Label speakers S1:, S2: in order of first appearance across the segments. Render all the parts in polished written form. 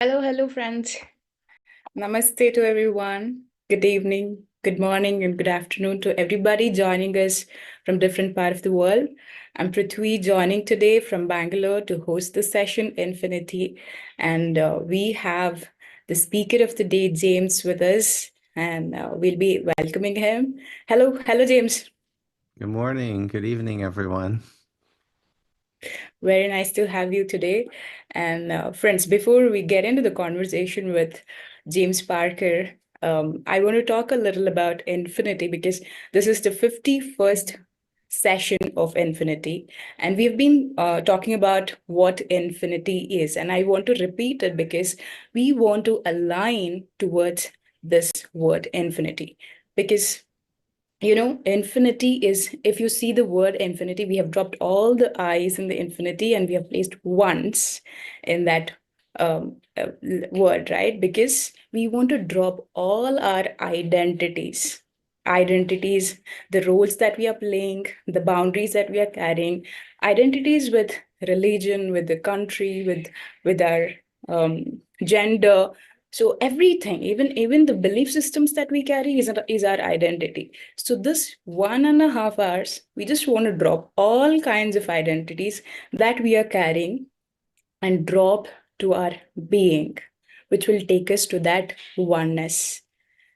S1: Hello, friends. Namaste to everyone. Good evening, good morning, and good afternoon to everybody joining us from different part of the world. I'm Prithvi joining today from Bangalore to host the session Infinity, and we have the speaker of the day, James, with us, and we'll be welcoming him. Hello, James.
S2: Good morning, good evening, everyone.
S1: Very nice to have you today. And friends, before we get into the conversation with James Parker, I want to talk a little about Infinity because this is the 51st session of Infinity. And we've been talking about what Infinity is. And I want to repeat it because we want to align towards this word infinity. Because infinity is, if you see the word infinity, we have dropped all the i's in the infinity and we have placed ones in that word, right? Because we want to drop all our identities, the roles that we are playing, the boundaries that we are carrying, identities with religion, with the country, with our gender. So everything, even the belief systems that we carry is our identity. So this 1.5 hours, we just want to drop all kinds of identities that we are carrying and drop to our being, which will take us to that oneness.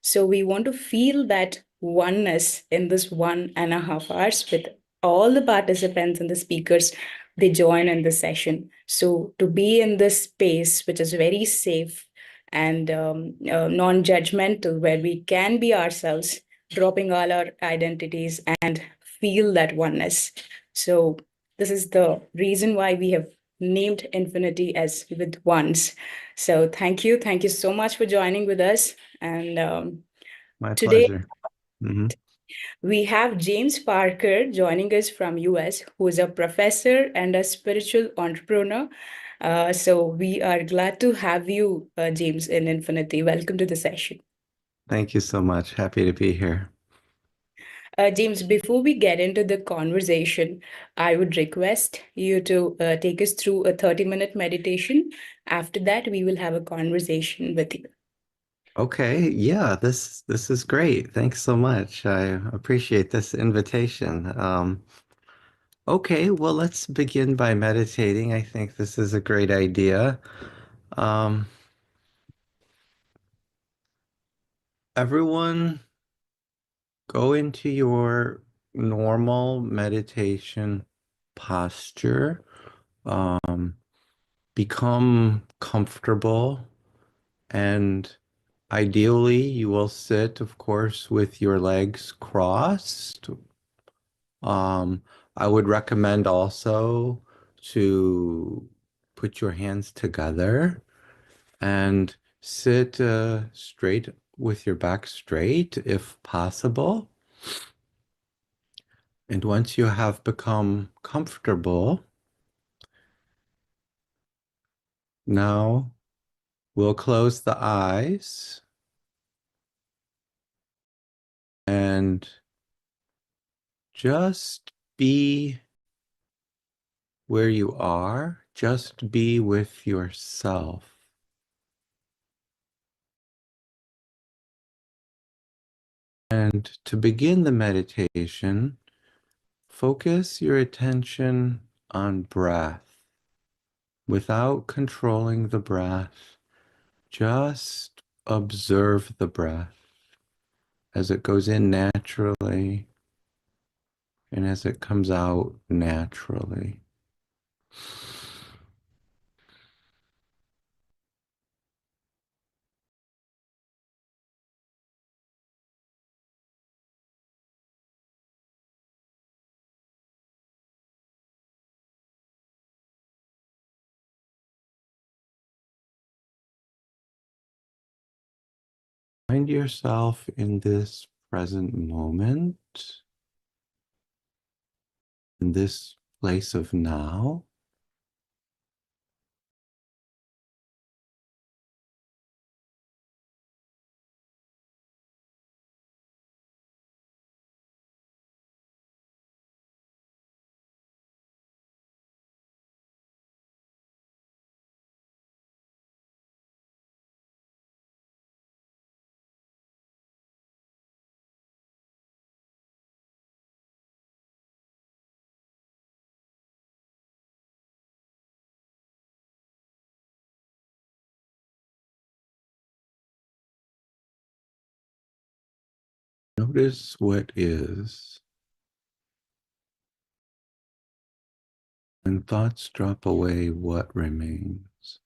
S1: So we want to feel that oneness in this 1.5 hours with all the participants and the speakers. They join in the session. So to be in this space, which is very safe and non-judgmental, where we can be ourselves, dropping all our identities and feel that oneness. So this is the reason why we have named Infinity as with ones. So thank you so much for joining with us. And
S2: My
S1: today
S2: pleasure. Hmm.
S1: we have James Parker joining us from US, who is a professor and a spiritual entrepreneur. So we are glad to have you, James, in Infinity. Welcome to the session.
S2: Thank you so much. Happy to be here.
S1: James, before we get into the conversation, I would request you to take us through a 30-minute meditation. After that, we will have a conversation with you.
S2: Okay, yeah, this is great. Thanks so much. I appreciate this invitation. Okay, well, let's begin by meditating. I think this is a great idea. Um, Everyone, go into your normal meditation posture. Um, Become comfortable. And ideally, you will sit, of course, with your legs crossed. Um, I would recommend also to put your hands together and sit straight with your back straight if possible. And once you have become comfortable, now we'll close the eyes and just be where you are, just be with yourself. And to begin the meditation, focus your attention on breath without controlling the breath. Just observe the breath as it goes in naturally and as it comes out naturally. Find yourself in this present moment, in this place of now. Notice what is. When thoughts drop away, what remains?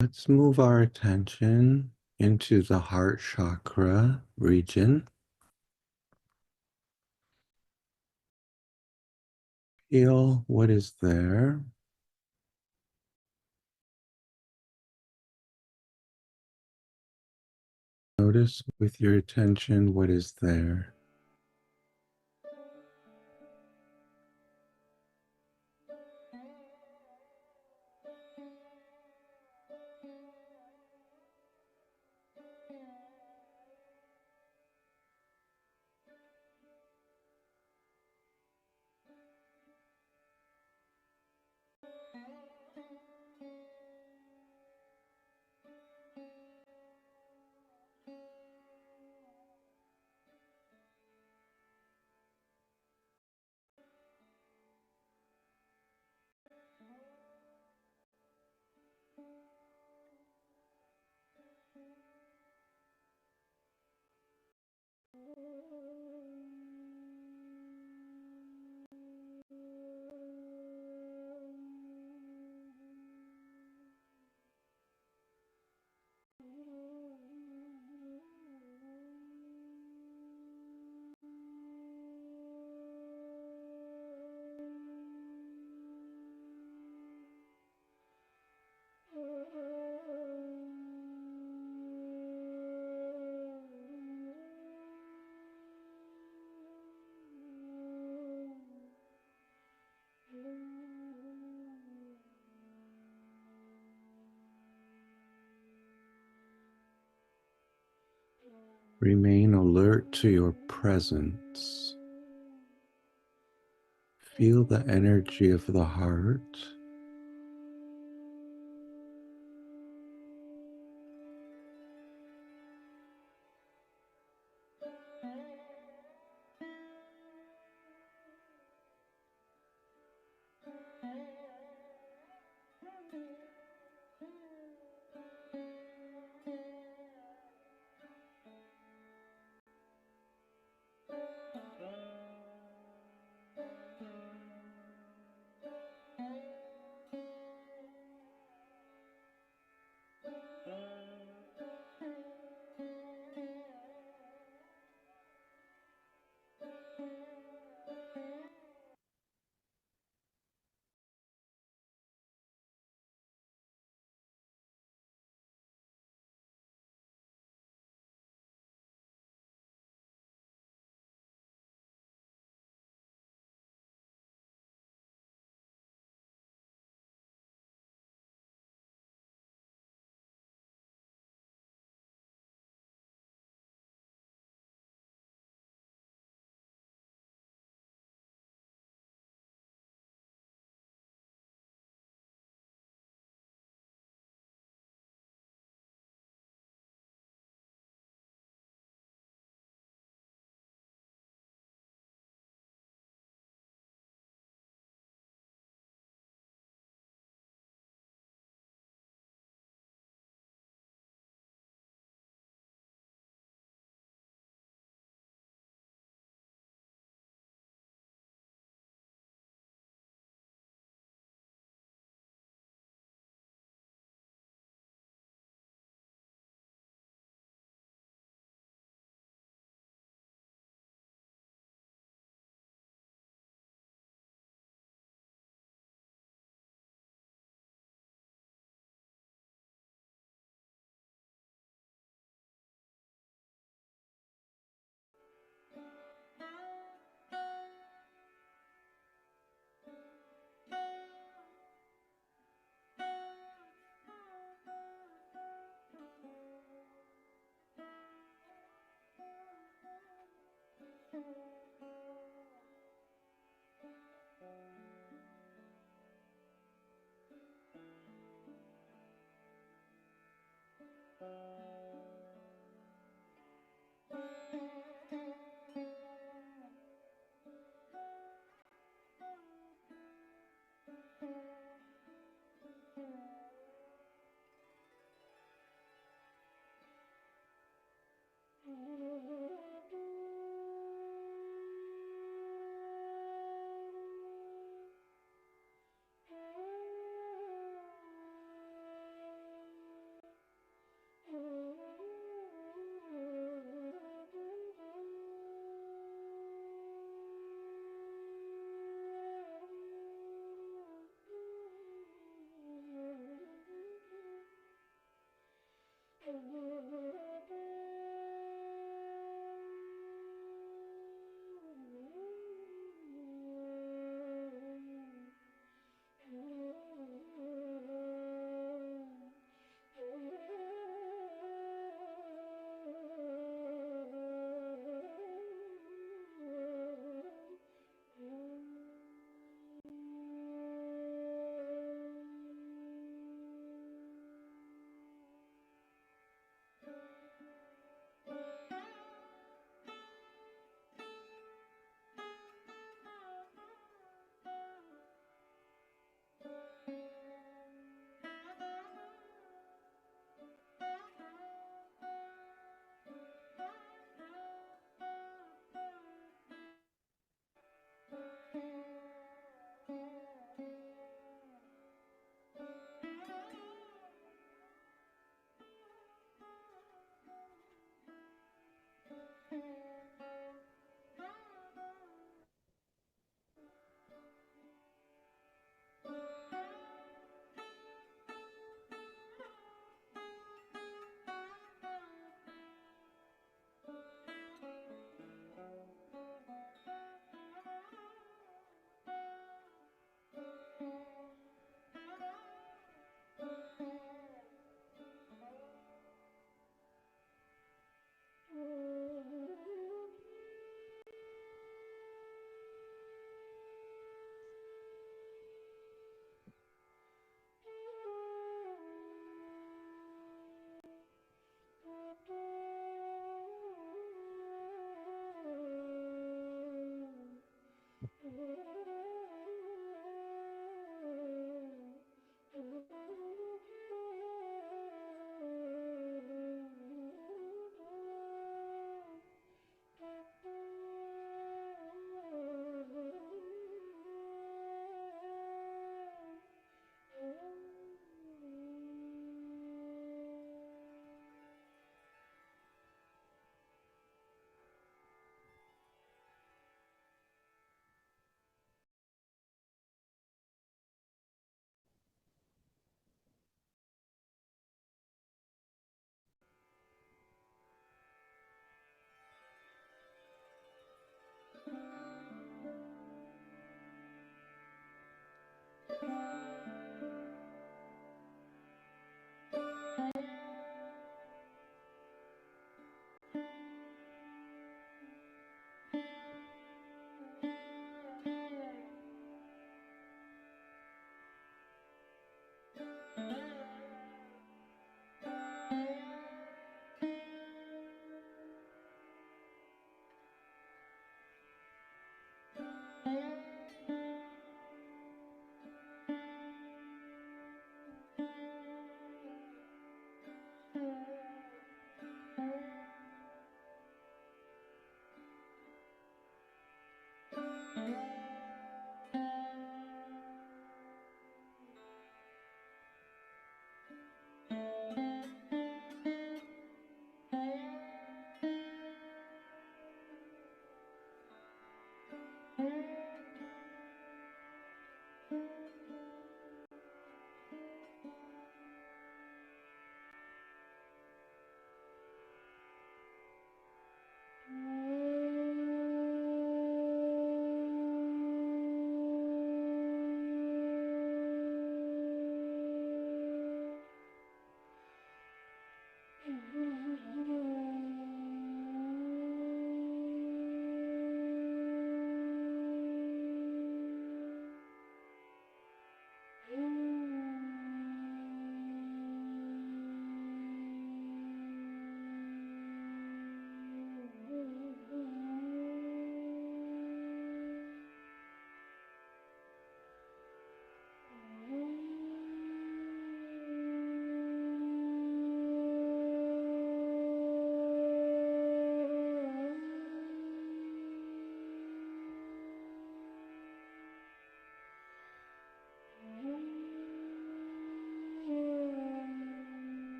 S2: Let's move our attention into the heart chakra region. Feel what is there. Notice with your attention what is there. Remain alert to your presence. Feel the energy of the heart.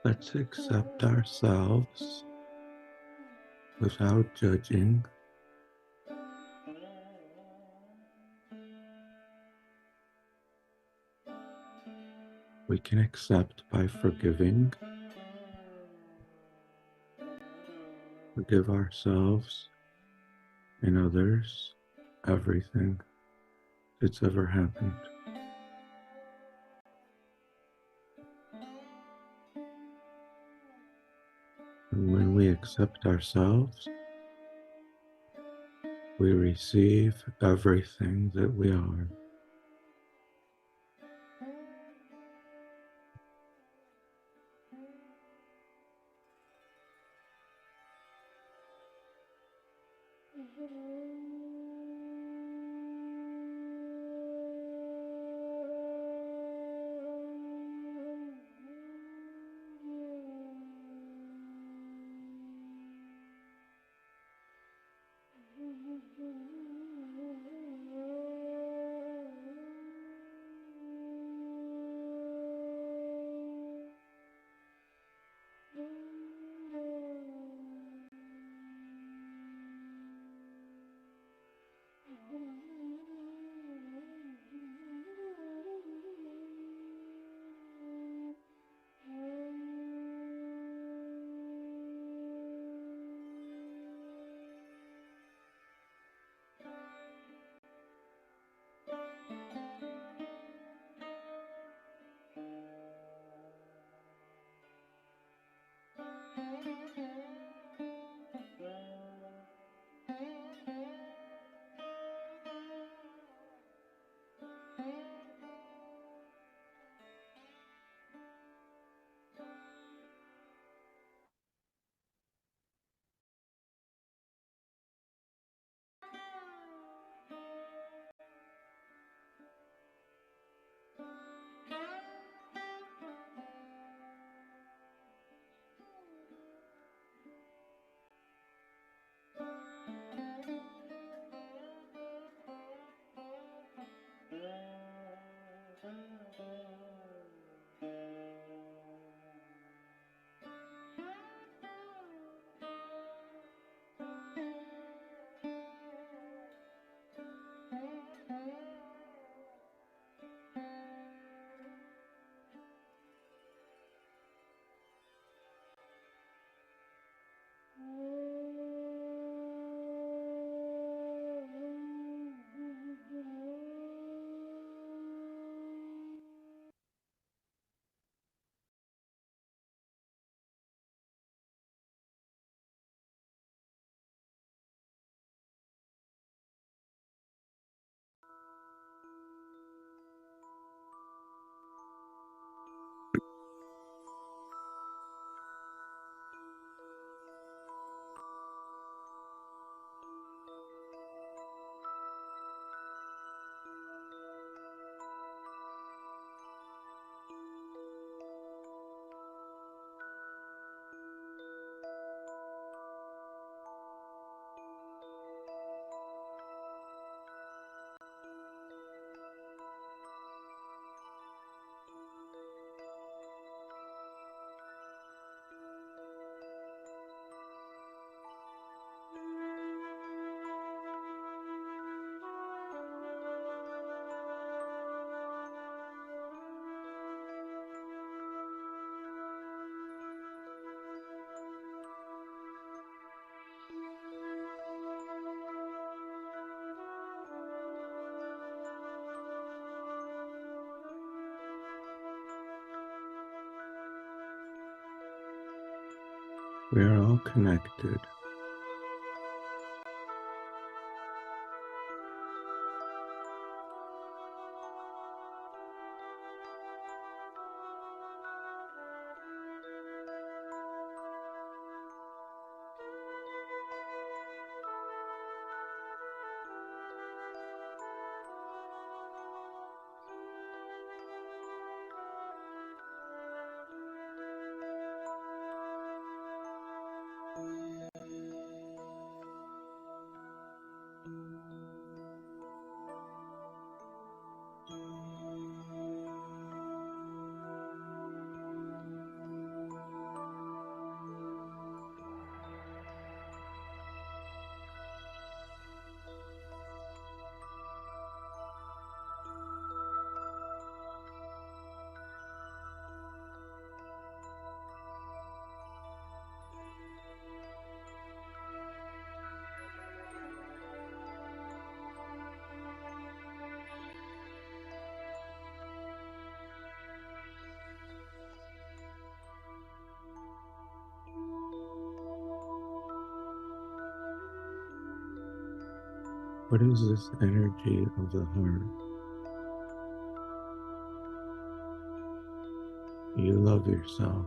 S2: Let's accept ourselves without judging. We can accept by forgiving. Forgive ourselves and others everything that's ever happened. And when we accept ourselves, we receive everything that we are. We are all connected. What is this energy of the heart? You love yourself.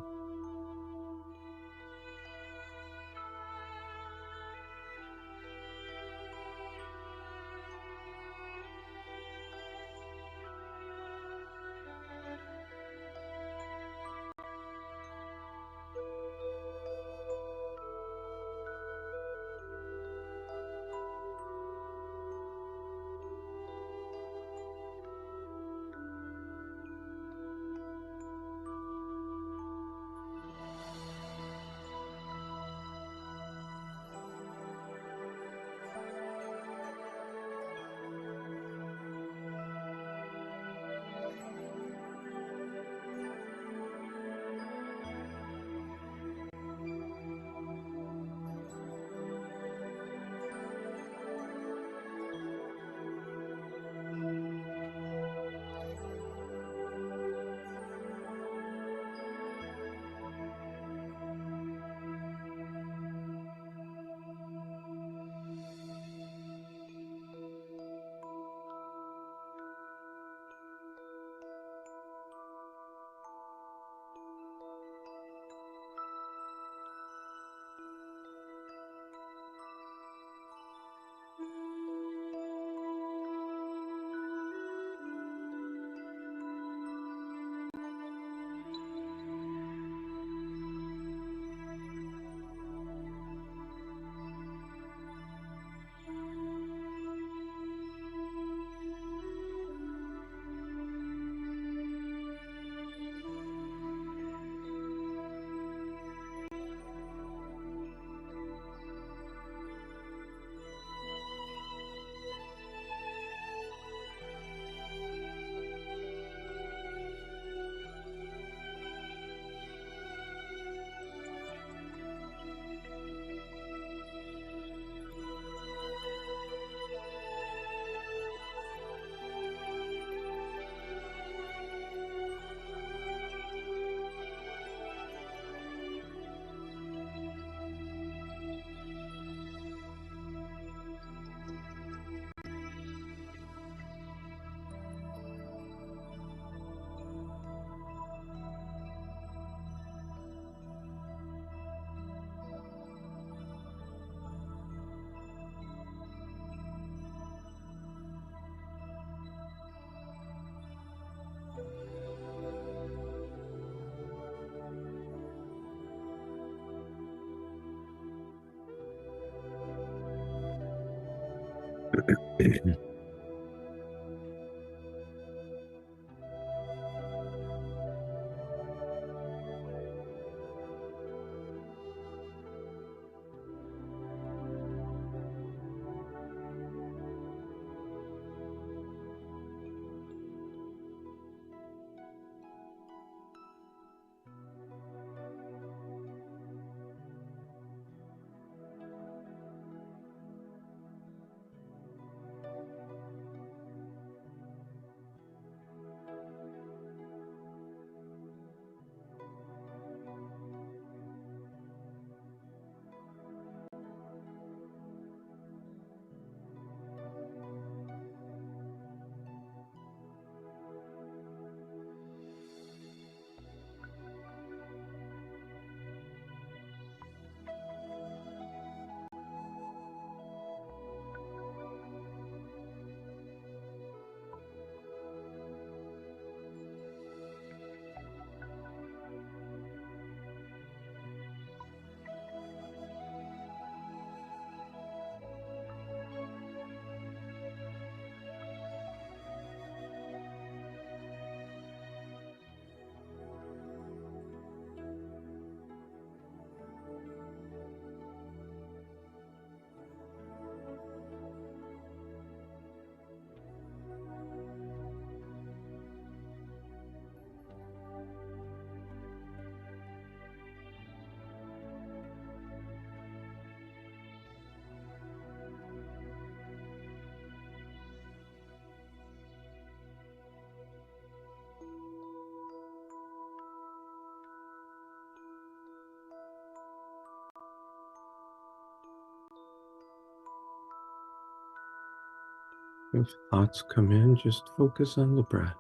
S2: If thoughts come in, just focus on the breath.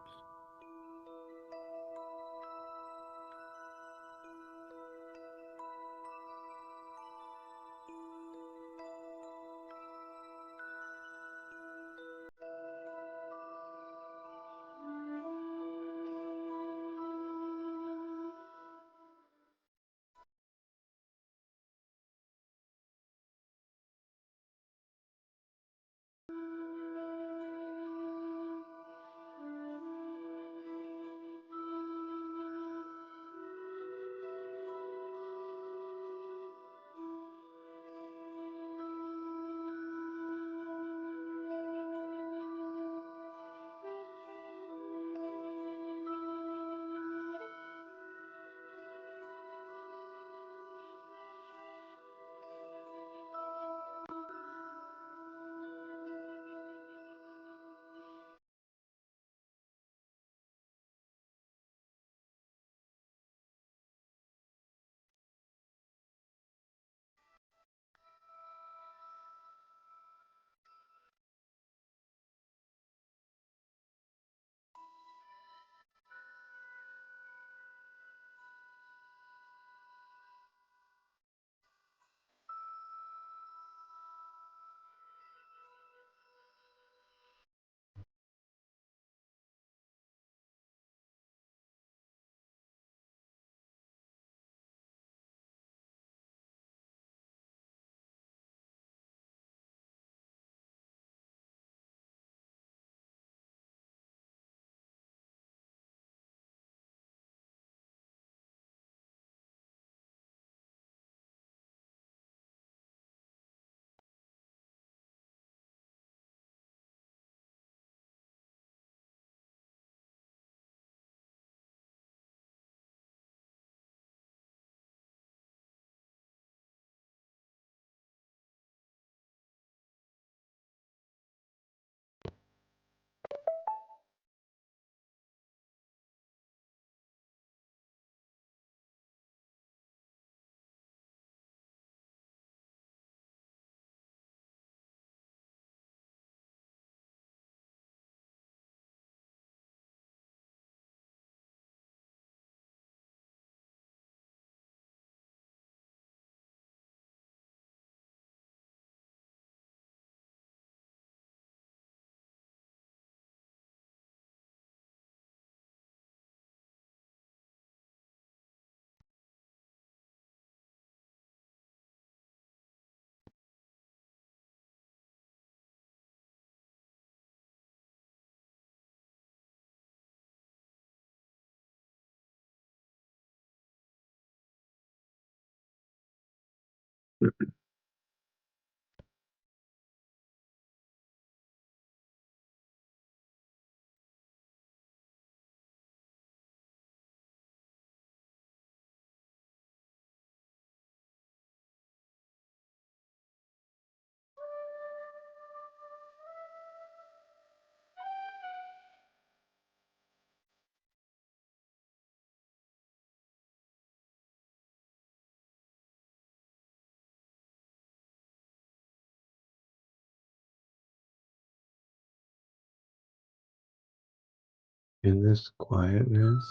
S2: In this quietness,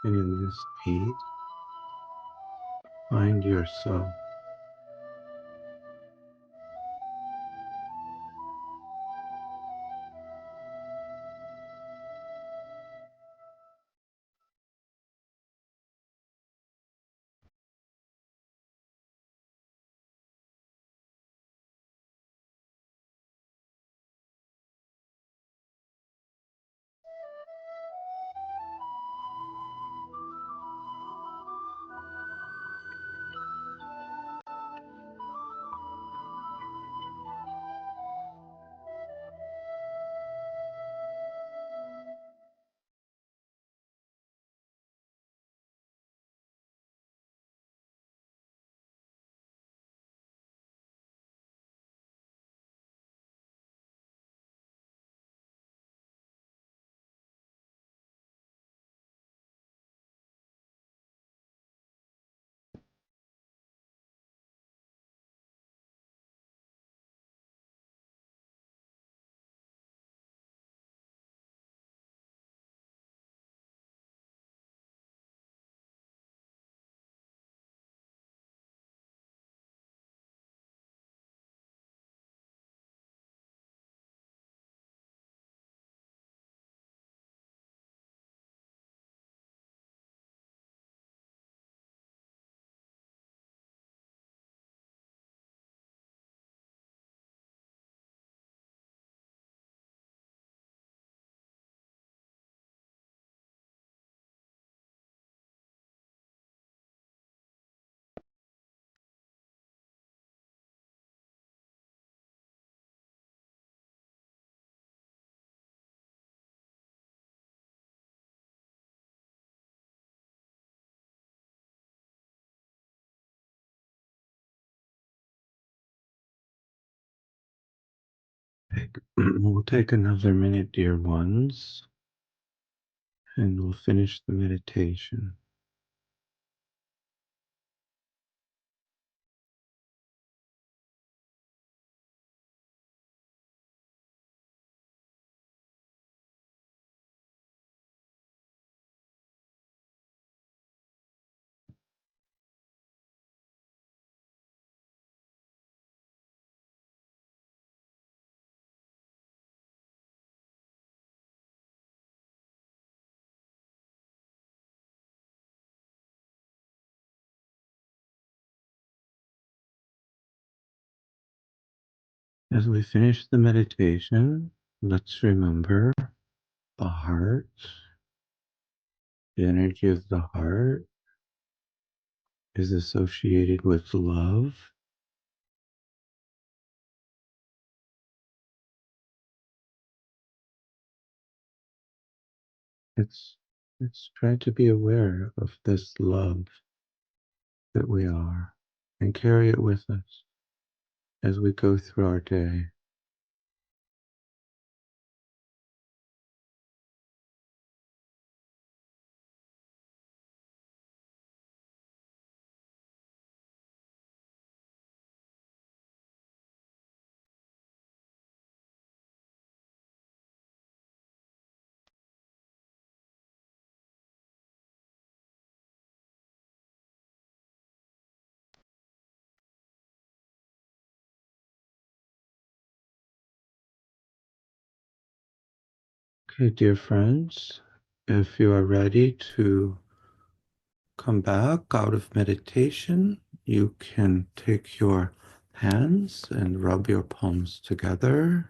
S2: in this peace, find yourself. We'll take another minute, dear ones, and we'll finish the meditation. As we finish the meditation, let's remember the heart, the energy of the heart is associated with love. Let's, let's try to be aware of this love that we are and carry it with us as we go through our day. Okay, dear friends, if you are ready to come back out of meditation, you can take your hands and rub your palms together.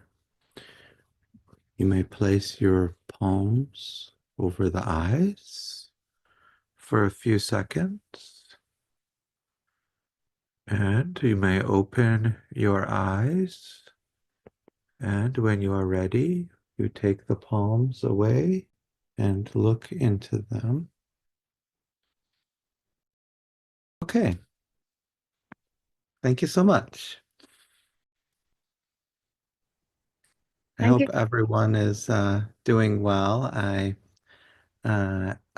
S2: You may place your palms over the eyes for a few seconds, and you may open your eyes. And when you are ready, you take the palms away and look into them. Okay, thank you so much. I
S1: Thank you.
S2: hope everyone is doing well. I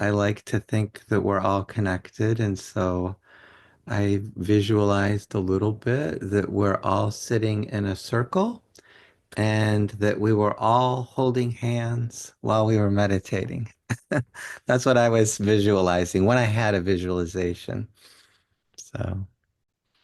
S2: like to think that we're all connected, and so I visualized a little bit that we're all sitting in a circle and that we were all holding hands while we were meditating. That's what I was visualizing when I had a visualization. So,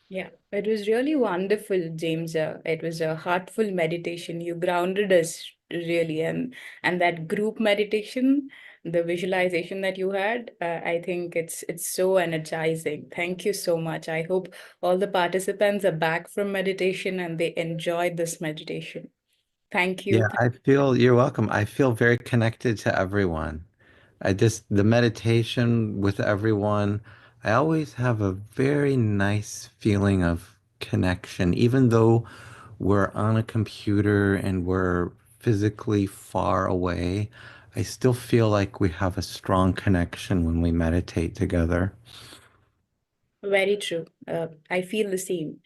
S1: Yeah, it was really wonderful, James. It was a heartful meditation. You grounded us really, and that group meditation, the visualization that you had, I think it's so energizing. Thank you so much. I hope all the participants are back from meditation and they enjoyed this meditation. Thank
S2: yeah,
S1: you.
S2: you're welcome. I feel very connected to everyone. The meditation with everyone, I always have a very nice feeling of connection, even though we're on a computer and we're physically far away. I still feel like we have a strong connection when we meditate together.
S1: Very true. I feel the same.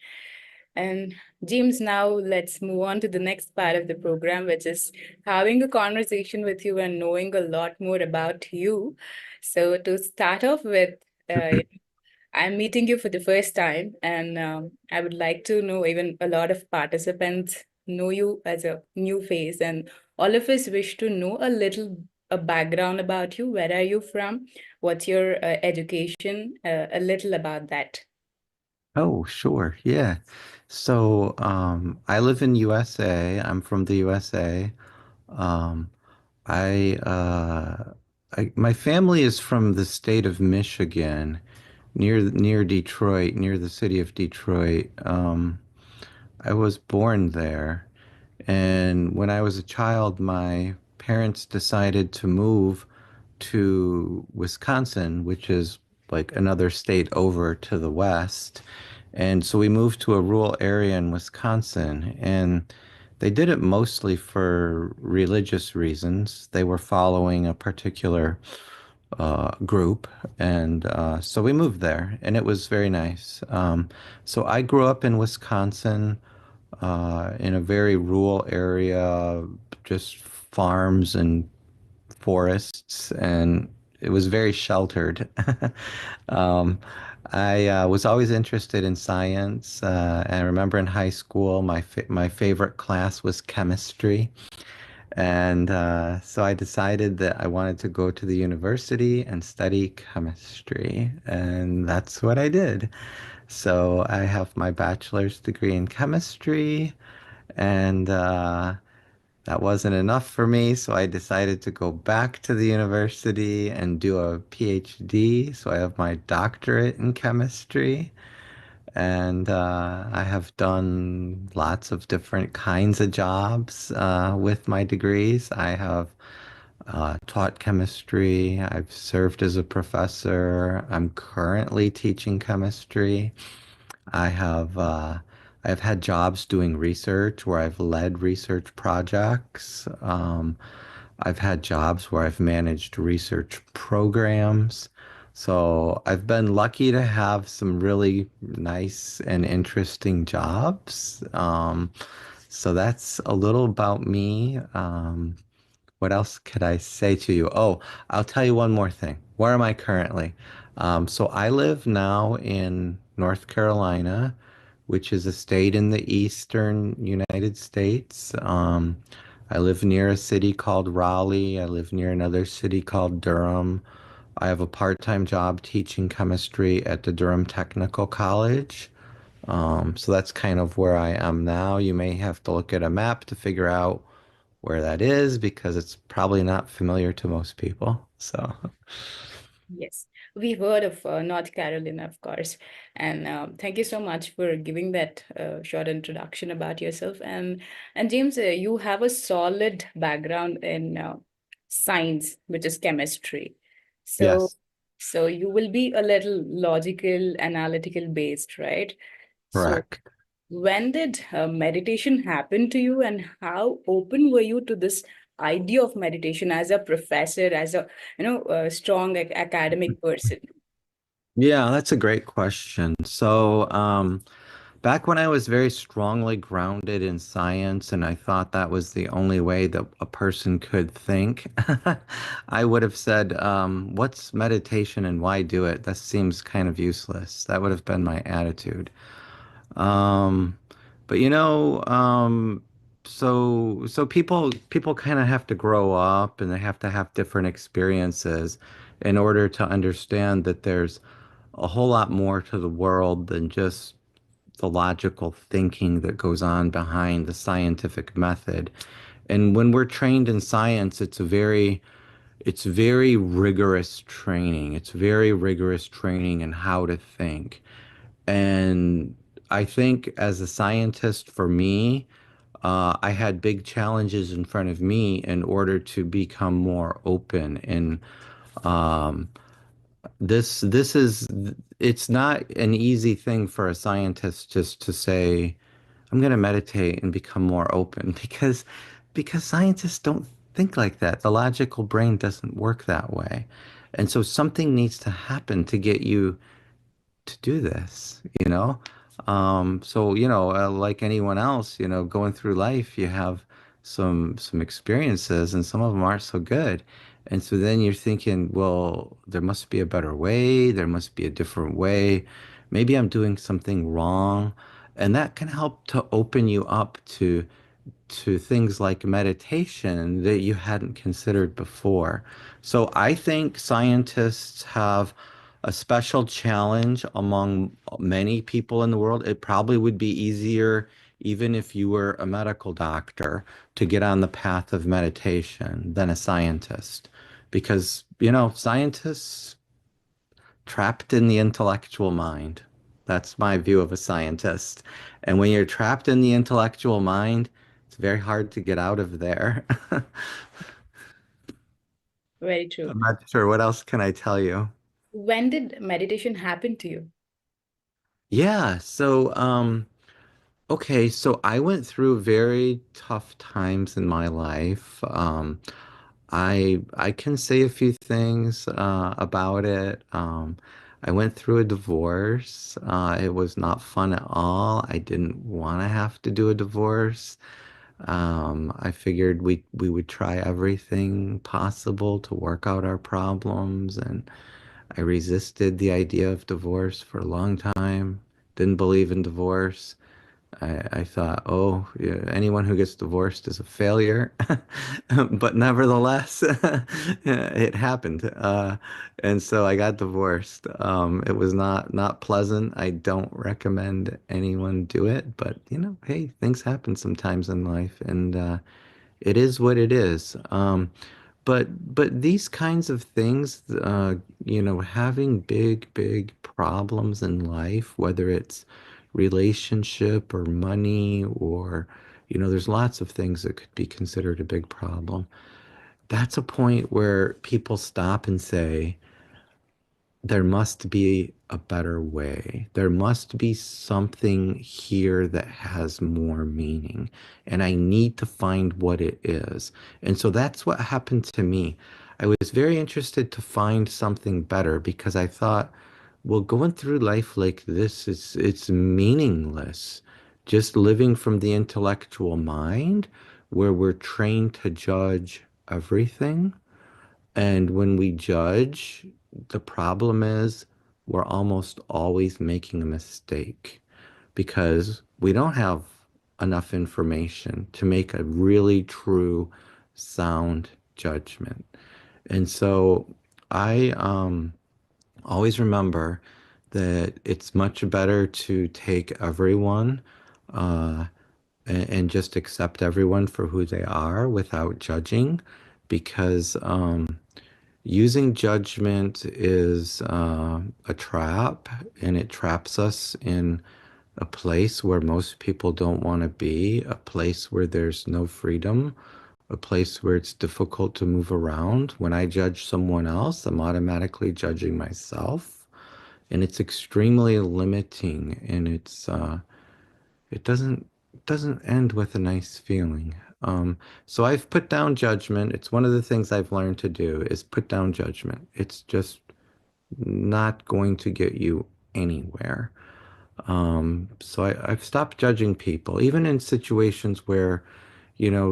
S1: And James, now let's move on to the next part of the program, which is having a conversation with you and knowing a lot more about you. So to start off with, I'm meeting you for the first time, and I would like to know even a lot of participants know you as a new face, and all of us wish to know a background about you. Where are you from? What's your education? A little about that.
S2: Oh, sure. Yeah. So, I live in USA. I'm from the USA. Um, I, my family is from the state of Michigan, near Detroit, near the city of Detroit. I was born there, and when I was a child, my parents decided to move to Wisconsin, which is like another state over to the west. And so we moved to a rural area in Wisconsin, and they did it mostly for religious reasons. They were following a particular group, and so we moved there, and it was very nice. So I grew up in Wisconsin. in a very rural area, just farms and forests, and it was very sheltered. Um, I was always interested in science. And I remember in high school, my favorite class was chemistry. And so I decided that I wanted to go to the university and study chemistry. And that's what I did. So I have my bachelor's degree in chemistry, and that wasn't enough for me. So I decided to go back to the university and do a PhD. So I have my doctorate in chemistry. And I have done lots of different kinds of jobs with my degrees. I have taught chemistry. I've served as a professor. I'm currently teaching chemistry. I have I've had jobs doing research where I've led research projects. I've had jobs where I've managed research programs. So I've been lucky to have some really nice and interesting jobs. So that's a little about me. What else could I say to you? Oh, I'll tell you one more thing. Where am I currently? So I live now in North Carolina, which is a state in the eastern United States. I live near a city called Raleigh. I live near another city called Durham. I have a part-time job teaching chemistry at the Durham Technical College. So that's kind of where I am now. You may have to look at a map to figure out where that is because it's probably not familiar to most people. So,
S1: Yes, we've heard of North Carolina, of course. And thank you so much for giving that short introduction about yourself. And James, you have a solid background in science, which is chemistry. So
S2: yes,
S1: so you will be a little logical, analytical based, right? So
S2: correct.
S1: when did meditation happen to you, and how open were you to this idea of meditation as a professor, as a strong academic person?
S2: Yeah, that's a great question. So, back when I was very strongly grounded in science and I thought that was the only way that a person could think, I would have said, what's meditation and why do it? That seems kind of useless. That would have been my attitude. Um, but so people kind of have to grow up and they have to have different experiences in order to understand that there's a whole lot more to the world than just the logical thinking that goes on behind the scientific method. And when we're trained in science, it's very rigorous training. It's very rigorous training in how to think. And I think as a scientist, for me, I had big challenges in front of me in order to become more open. And um, this is it's not an easy thing for a scientist just to say, I'm going to meditate and become more open because scientists don't think like that. The logical brain doesn't work that way. And so something needs to happen to get you to do this, you know? Like anyone else, going through life, you have some experiences and some of them aren't so good. And so then you're thinking, well, there must be a better way, there must be a different way. Maybe I'm doing something wrong. And that can help to open you up to things like meditation that you hadn't considered before. So I think scientists have a special challenge among many people in the world. It probably would be easier, even if you were a medical doctor, to get on the path of meditation than a scientist. Because, scientists trapped in the intellectual mind. That's my view of a scientist. And when you're trapped in the intellectual mind, it's very hard to get out of there.
S1: Very true.
S2: I'm not sure what else can I tell you.
S1: When did meditation happen to you?
S2: Yeah, okay, so I went through very tough times in my life. I can say a few things about it. I went through a divorce. It was not fun at all. I didn't want to have to do a divorce. I figured we would try everything possible to work out our problems, and I resisted the idea of divorce for a long time. Didn't believe in divorce. I thought, oh, yeah, anyone who gets divorced is a failure. But nevertheless, it happened. And so I got divorced. It was not pleasant. I don't recommend anyone do it, but hey, things happen sometimes in life, and it is what it is. But these kinds of things, having big problems in life, whether it's relationship or money or, there's lots of things that could be considered a big problem. That's a point where people stop and say, there must be a better way. There must be something here that has more meaning, and I need to find what it is. And so that's what happened to me. I was very interested to find something better because I thought, well, going through life like this is it's meaningless. Just living from the intellectual mind where we're trained to judge everything. And when we judge, the problem is we're almost always making a mistake because we don't have enough information to make a really true, sound judgment. And so I always remember that it's much better to take everyone uh, and just accept everyone for who they are without judging because using judgment is a trap, and it traps us in a place where most people don't want to be, a place where there's no freedom, a place where it's difficult to move around. When I judge someone else, I'm automatically judging myself, and it's extremely limiting, and it doesn't end with a nice feeling. So I've put down judgment. It's one of the things I've learned to do is put down judgment. It's just not going to get you anywhere. So I've stopped judging people, even in situations where,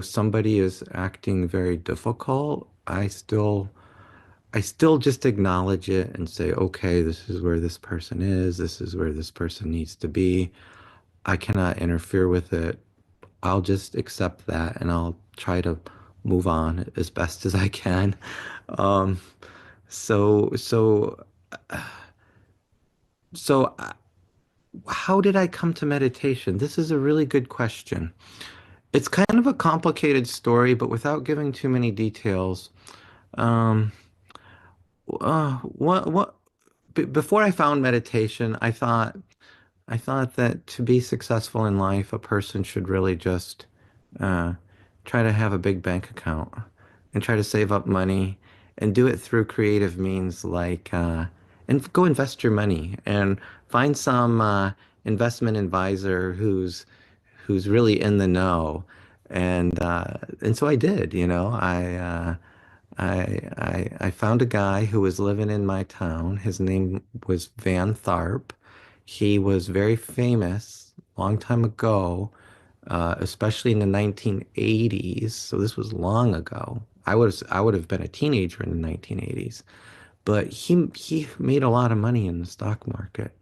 S2: somebody is acting very difficult. I still just acknowledge it and say, okay, this is where this person is. This is where this person needs to be. I cannot interfere with it. I'll just accept that and I'll try to move on as best as I can. Um, so, so, so, how did I come to meditation? This is a really good question. It's kind of a complicated story, but without giving too many details. Um, what, before I found meditation, I thought that to be successful in life, a person should really just uh, try to have a big bank account and try to save up money and do it through creative means like and go invest your money and find some investment advisor who's really in the know. And so I did, I found a guy who was living in my town. His name was Van Tharp. He was very famous a long time ago, especially in the 1980s. So this was long ago. I would have been a teenager in the 1980s. But he made a lot of money in the stock market,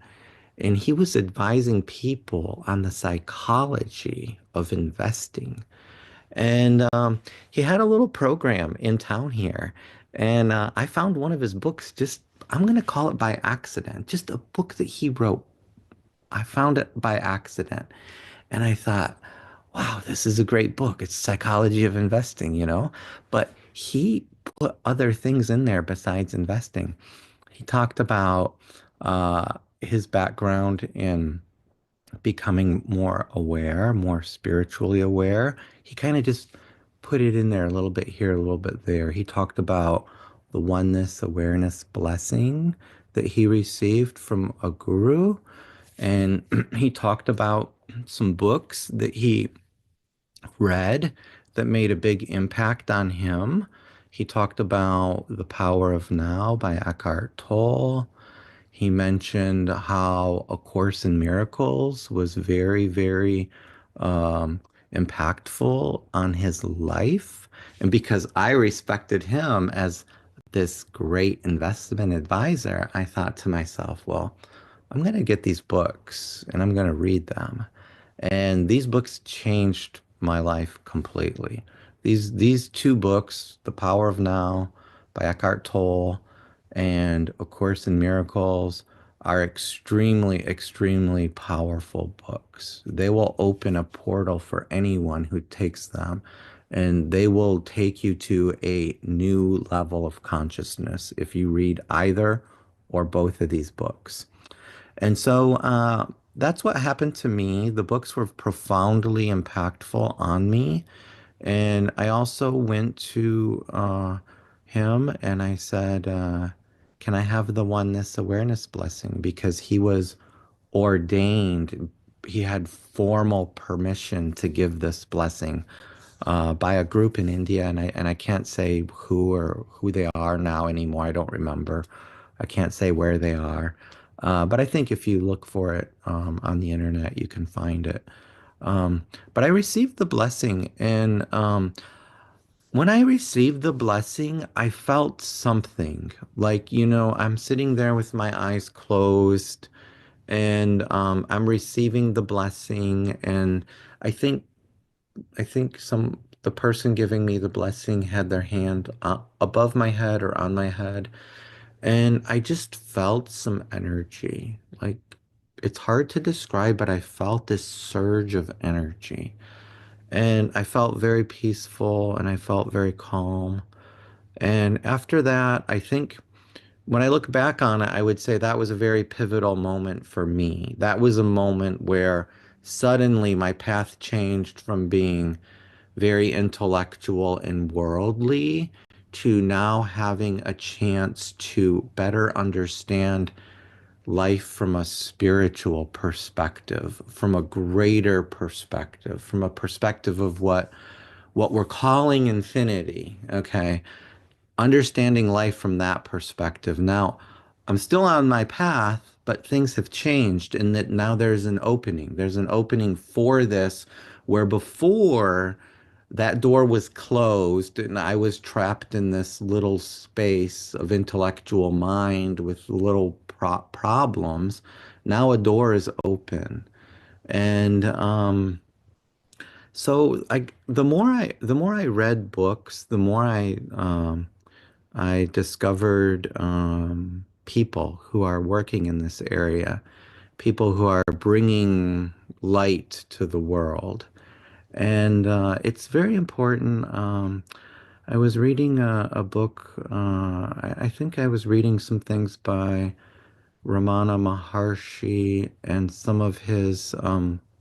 S2: and he was advising people on the psychology of investing. And he had a little program in town here. And I found one of his books just, I'm going to call it by accident, just a book that he wrote. I found it by accident. And I thought, wow, this is a great book. It's Psychology of Investing. But he put other things in there besides investing. He talked about his background in becoming more aware, more spiritually aware. He kind of just put it in there a little bit here, a little bit there. He talked about the oneness awareness blessing that he received from a guru. And he talked about some books that he read that made a big impact on him. He talked about The Power of Now by Eckhart Tolle. He mentioned how A Course in Miracles was very, very um, impactful on his life. And because I respected him as this great investment advisor, I thought to myself, well, I'm going to get these books and I'm going to read them. And these books changed my life completely. These two books, The Power of Now by Eckhart Tolle and A Course in Miracles, are extremely, extremely powerful books. They will open a portal for anyone who takes them, and they will take you to a new level of consciousness if you read either or both of these books. And so that's what happened to me. The books were profoundly impactful on me. And I also went to him and I said, can I have the oneness awareness blessing? Because he was ordained, he had formal permission to give this blessing by a group in India, and I can't say who they are now anymore. I don't remember. I can't say where they are, but I think if you look for it on the internet, you can find it. But I received the blessing, and when I received the blessing, I felt something like, I'm sitting there with my eyes closed, and I'm receiving the blessing, and I think I think the person giving me the blessing had their hand above my head or on my head, and I just felt some energy. Like it's hard to describe, but I felt this surge of energy. And I felt very peaceful and I felt very calm. And after that, I think when I look back on it, I would say that was a very pivotal moment for me. That was a moment where suddenly my path changed from being very intellectual and worldly to now having a chance to better understand life from a spiritual perspective, from a greater perspective, from a perspective of what we're calling infinity, okay? Understanding life from that perspective. Now, I'm still on my path, but things have changed, and that now there's an opening. There's an opening for this where before that door was closed and I was trapped in this little space of intellectual mind with little problems. Now a door is open. And so the more I read books, the more I discovered people who are working in this area, people who are bringing light to the world. And it's very important. I was reading a book. I think I was reading some things by Ramana Maharshi and some of his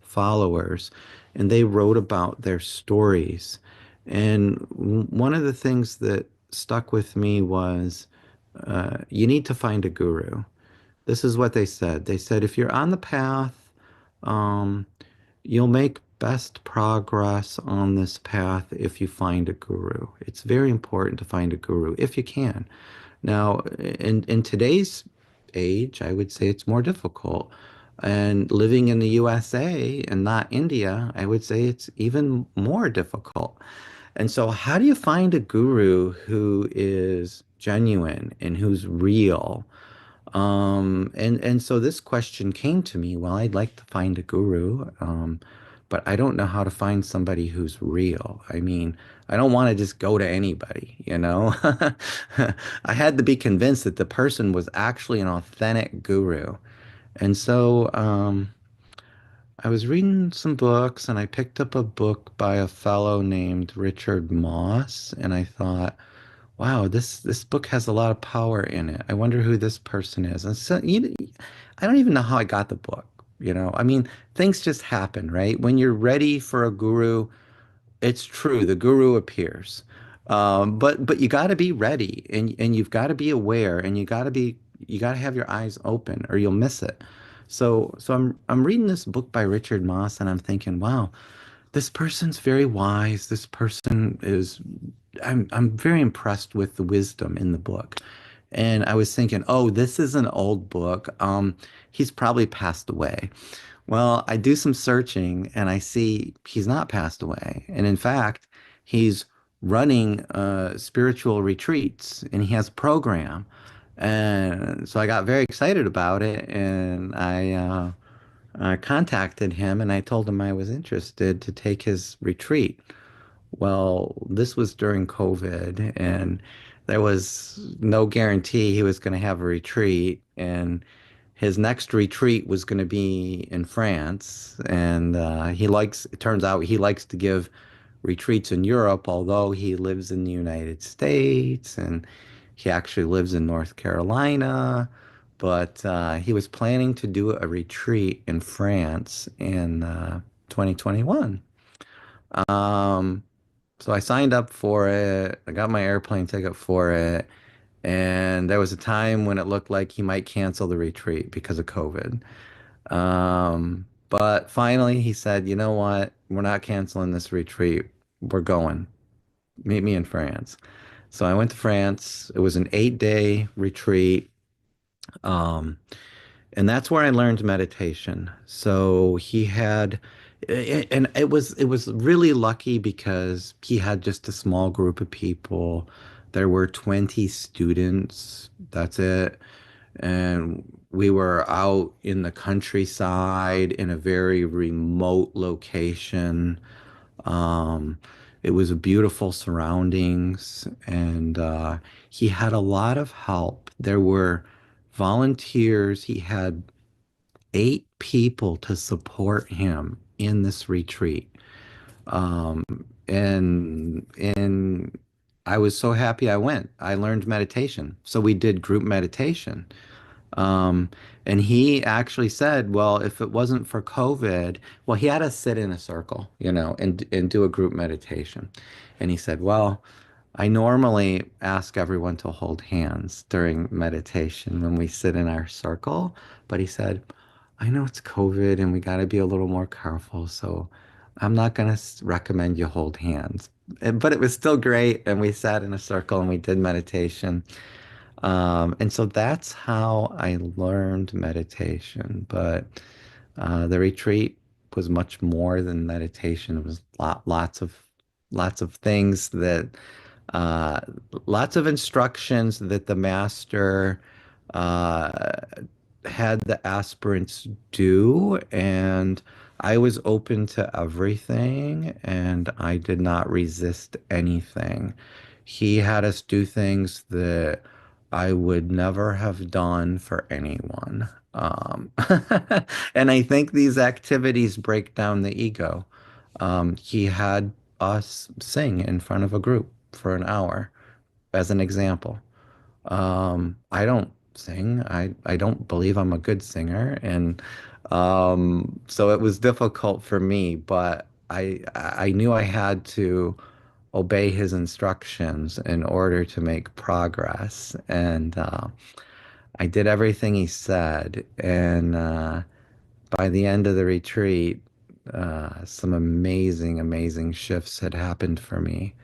S2: followers, and they wrote about their stories. And one of the things that stuck with me was you need to find a guru. This is what they said. They said, if you're on the path, um, you'll make best progress on this path if you find a guru. It's very important to find a guru if you can. Now, in today's age, I would say it's more difficult. And living in the USA and not India, I would say it's even more difficult. And so, how do you find a guru who is genuine and who's real? And so this question came to me. Well, I'd like to find a guru, but I don't know how to find somebody who's real. I mean, I don't want to just go to anybody. I had to be convinced that the person was actually an authentic guru. And so I was reading some books and I picked up a book by a fellow named Richard Moss, and I thought, wow, this book has a lot of power in it. I wonder who this person is. And so I don't even know how I got the book. I mean, things just happen, right? When you're ready for a guru, it's true, the guru appears. But you got to be ready, and you've got to be aware, and you got to have your eyes open, or you'll miss it. So I'm reading this book by Richard Moss, and I'm thinking, wow, this person's very wise. This person is, I'm very impressed with the wisdom in the book. And I was thinking, oh, this is an old book. He's probably passed away. Well, I do some searching and I see he's not passed away. And in fact, he's running spiritual retreats and he has a program. And so I got very excited about it and I contacted him and I told him I was interested to take his retreat. Well, this was during COVID, and there was no guarantee he was going to have a retreat. And his next retreat was going to be in France. And it turns out he likes to give retreats in Europe, although he lives in the United States and he actually lives in North Carolina. But he was planning to do a retreat in France in 2021. Um, so I signed up for it. I got my airplane ticket for it. And there was a time when it looked like he might cancel the retreat because of COVID. But finally he said, you know what? We're not canceling this retreat. We're going. Meet me in France. So I went to France. It was an 8-day retreat. Um, and that's where I learned meditation. So he had, and it was really lucky because he had just a small group of people. There were 20 students. That's it. And we were out in the countryside in a very remote location. Um, it was a beautiful surroundings, and he had a lot of help. There were volunteers. He had 8 people to support him in this retreat. Um, and I was so happy I went. I learned meditation. So we did group meditation. Um, and he actually said, well, if it wasn't for COVID, well, he had us sit in a circle, and do a group meditation. And he said, well, I normally ask everyone to hold hands during meditation when we sit in our circle. But he said, I know it's COVID and we got to be a little more careful. So I'm not going to recommend you hold hands. But it was still great. And we sat in a circle and we did meditation. And so that's how I learned meditation. But the retreat was much more than meditation. It was lots of things uh, lots of instructions that the master uh, had the aspirants do, and I was open to everything, and I did not resist anything. He had us do things that I would never have done for anyone. And I think these activities break down the ego. He had us sing in front of a group for an hour as an example. I don't sing. I don't believe I'm a good singer, and so it was difficult for me. But I knew I had to obey his instructions in order to make progress, and I did everything he said. And by the end of the retreat, some amazing shifts had happened for me.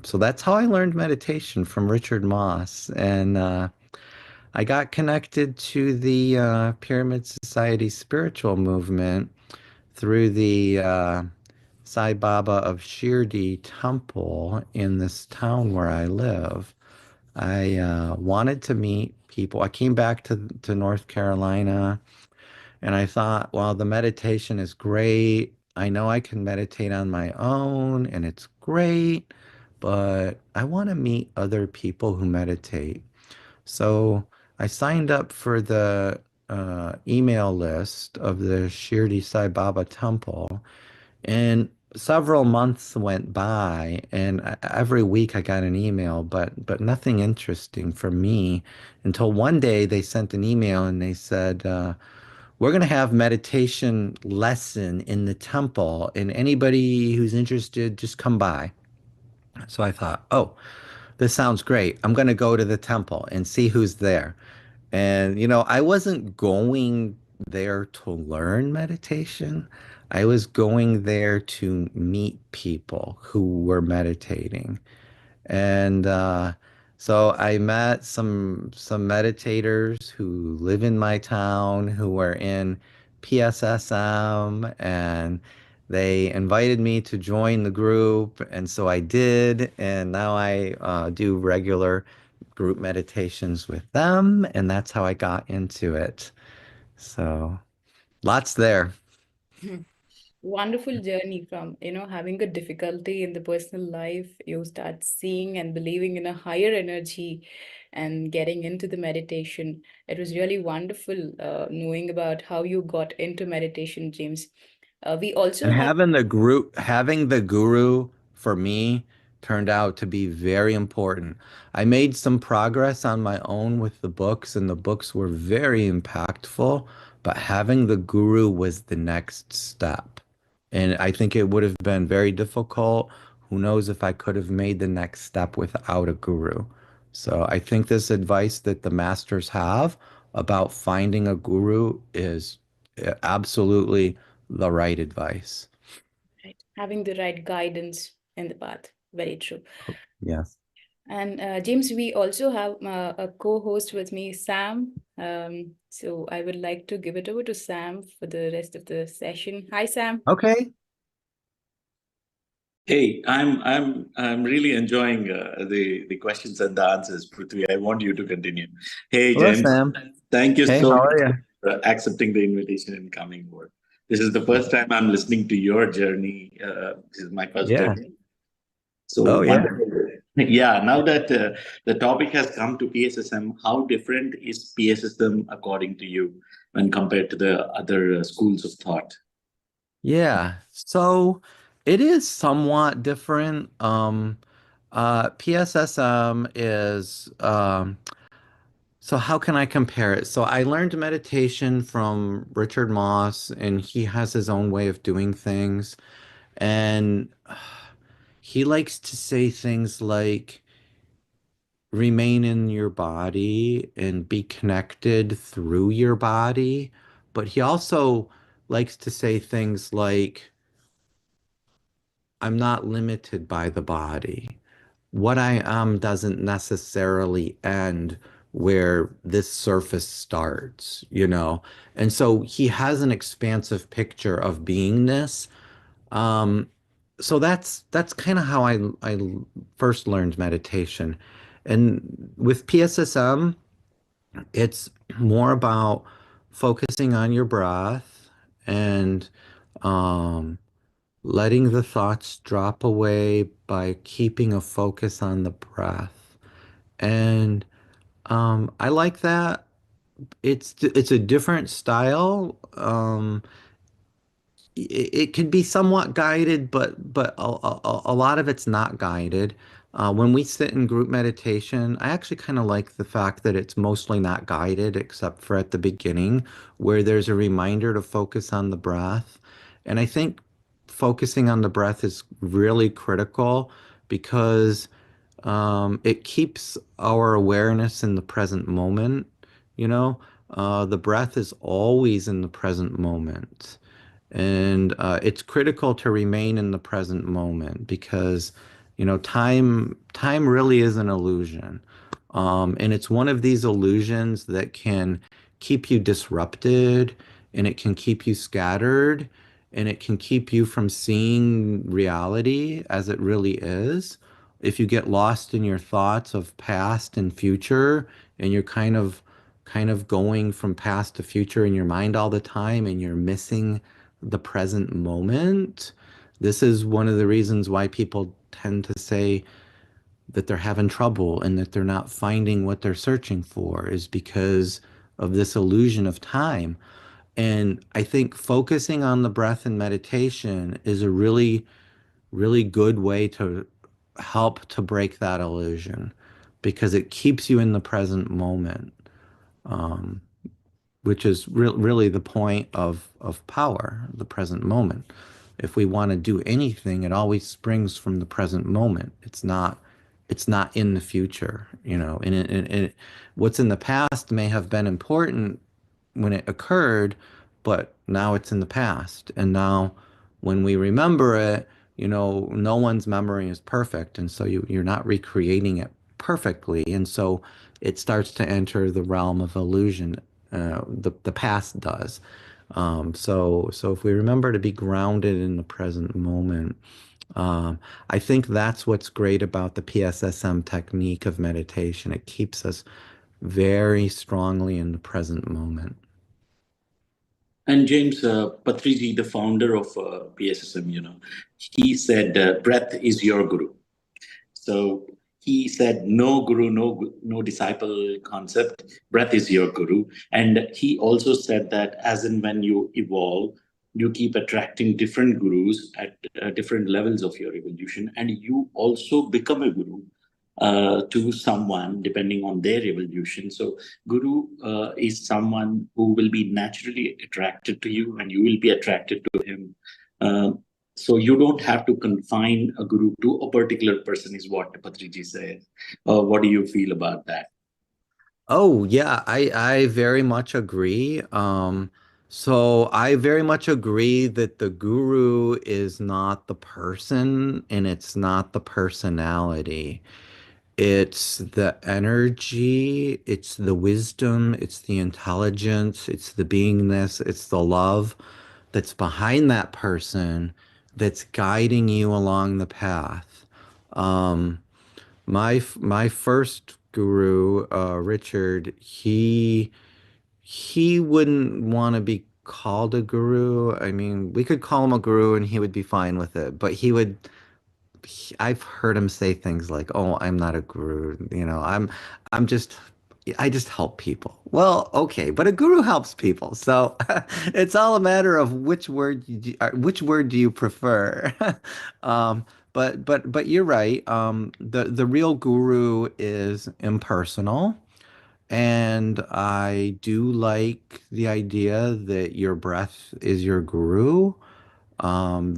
S2: So that's how I learned meditation from Richard Moss. And I got connected to the Pyramid Society spiritual movement through the Sai Baba of Shirdi temple in this town where I live. I wanted to meet people. I came back to North Carolina and I thought, well, the meditation is great. I know I can meditate on my own and it's great, but I want to meet other people who meditate. So I signed up for the email list of the Shirdi Sai Baba temple, and several months went by, and every week I got an email, but nothing interesting for me until one day they sent an email and they said, we're going to have meditation lesson in the temple, and anybody who's interested, just come by. So I thought, oh, this sounds great. I'm going to go to the temple and see who's there. And, I wasn't going there to learn meditation. I was going there to meet people who were meditating. And So I met some meditators who live in my town who were in PSSM, and they invited me to join the group, and so I did, and now I do regular group meditations with them, and that's how I got into it. So lots there.
S1: Wonderful journey from, having a difficulty in the personal life, you start seeing and believing in a higher energy and getting into the meditation. It was really wonderful knowing about how you got into meditation, James. We also
S2: And
S1: have.
S2: having the guru for me turned out to be very important. I made some progress on my own with the books, and the books were very impactful, but having the guru was the next step. And I think it would have been very difficult. Who knows if I could have made the next step without a guru. So I think this advice that the masters have about finding a guru is absolutely the right advice.
S1: Right, having the right guidance in the path. Very true.
S2: Yes.
S1: And James, we also have a co-host with me, Sam. So I would like to give it over to Sam for the rest of the session. Hi, Sam.
S2: Okay.
S3: Hey, I'm really enjoying the questions and the answers, Prithvi. I want you to continue. Hey,
S2: Hello,
S3: James,
S2: Sam.
S3: thank you
S2: Hey,
S3: so
S2: how
S3: much
S2: are you?
S3: for accepting the invitation and coming over. This is the first time I'm listening to your journey. This is my first
S2: Yeah.
S3: journey. So
S2: Oh, yeah.
S3: wonderful. Yeah, now that the topic has come to PSSM, how different is PSSM according to you when compared to the other schools of thought?
S2: Yeah. So it is somewhat different. PSSM is so how can I compare it? So I learned meditation from Richard Moss, and he has his own way of doing things. And he likes to say things like remain in your body and be connected through your body. But he also likes to say things like, I'm not limited by the body. What I am doesn't necessarily end where this surface starts, you know? And so he has an expansive picture of beingness. Um, so that's kind of how I first learned meditation. And with PSSM, it's more about focusing on your breath and um, letting the thoughts drop away by keeping a focus on the breath. And I like that. It's a different style. It could be somewhat guided, but a lot of it's not guided. When we sit in group meditation, I actually kind of like the fact that it's mostly not guided, except for at the beginning, where there's a reminder to focus on the breath. And I think focusing on the breath is really critical because it keeps our awareness in the present moment. You know, the breath is always in the present moment. And it's critical to remain in the present moment because, you know, time really is an illusion. And it's one of these illusions that can keep you disrupted, and it can keep you scattered, and it can keep you from seeing reality as it really is. If you get lost in your thoughts of past and future, and you're kind of going from past to future in your mind all the time, and you're missing the present moment. This is one of the reasons why people tend to say that they're having trouble and that they're not finding what they're searching for is because of this illusion of time. And I think focusing on the breath and meditation is a really, really good way to help to break that illusion because it keeps you in the present moment. Um, which is really the point of power, the present moment. If we want to do anything, it always springs from the present moment. It's not in the future, you know. What's in the past may have been important when it occurred, but now it's in the past. And now when we remember it, you know, no one's memory is perfect, and so you're not recreating it perfectly. And so it starts to enter the realm of illusion. The past does. So if we remember to be grounded in the present moment, I think that's what's great about the PSSM technique of meditation. It keeps us very strongly in the present moment.
S3: And James Patriji, the founder of PSSM, he said, breath is your guru. So he said, no guru, no disciple concept. Breath is your guru. And he also said that as and when you evolve, you keep attracting different gurus at different levels of your evolution, and you also become a guru to someone depending on their evolution. So, guru is someone who will be naturally attracted to you, and you will be attracted to him. Uh, so you don't have to confine a guru to a particular person, is what Patriji says. What do you feel about that?
S2: Oh, yeah, I very much agree. So I very much agree that the guru is not the person and it's not the personality. It's the energy, it's the wisdom, it's the intelligence, it's the beingness, it's the love that's behind that person that's guiding you along the path. Um, my first guru, Richard, he wouldn't want to be called a guru. I mean, we could call him a guru and he would be fine with it, but I've heard him say things like, "Oh, I'm not a guru, I'm just I just help people." Well, okay, but a guru helps people. So it's all a matter of which word do you prefer? Um, but you're right. The real guru is impersonal, and I do like the idea that your breath is your guru.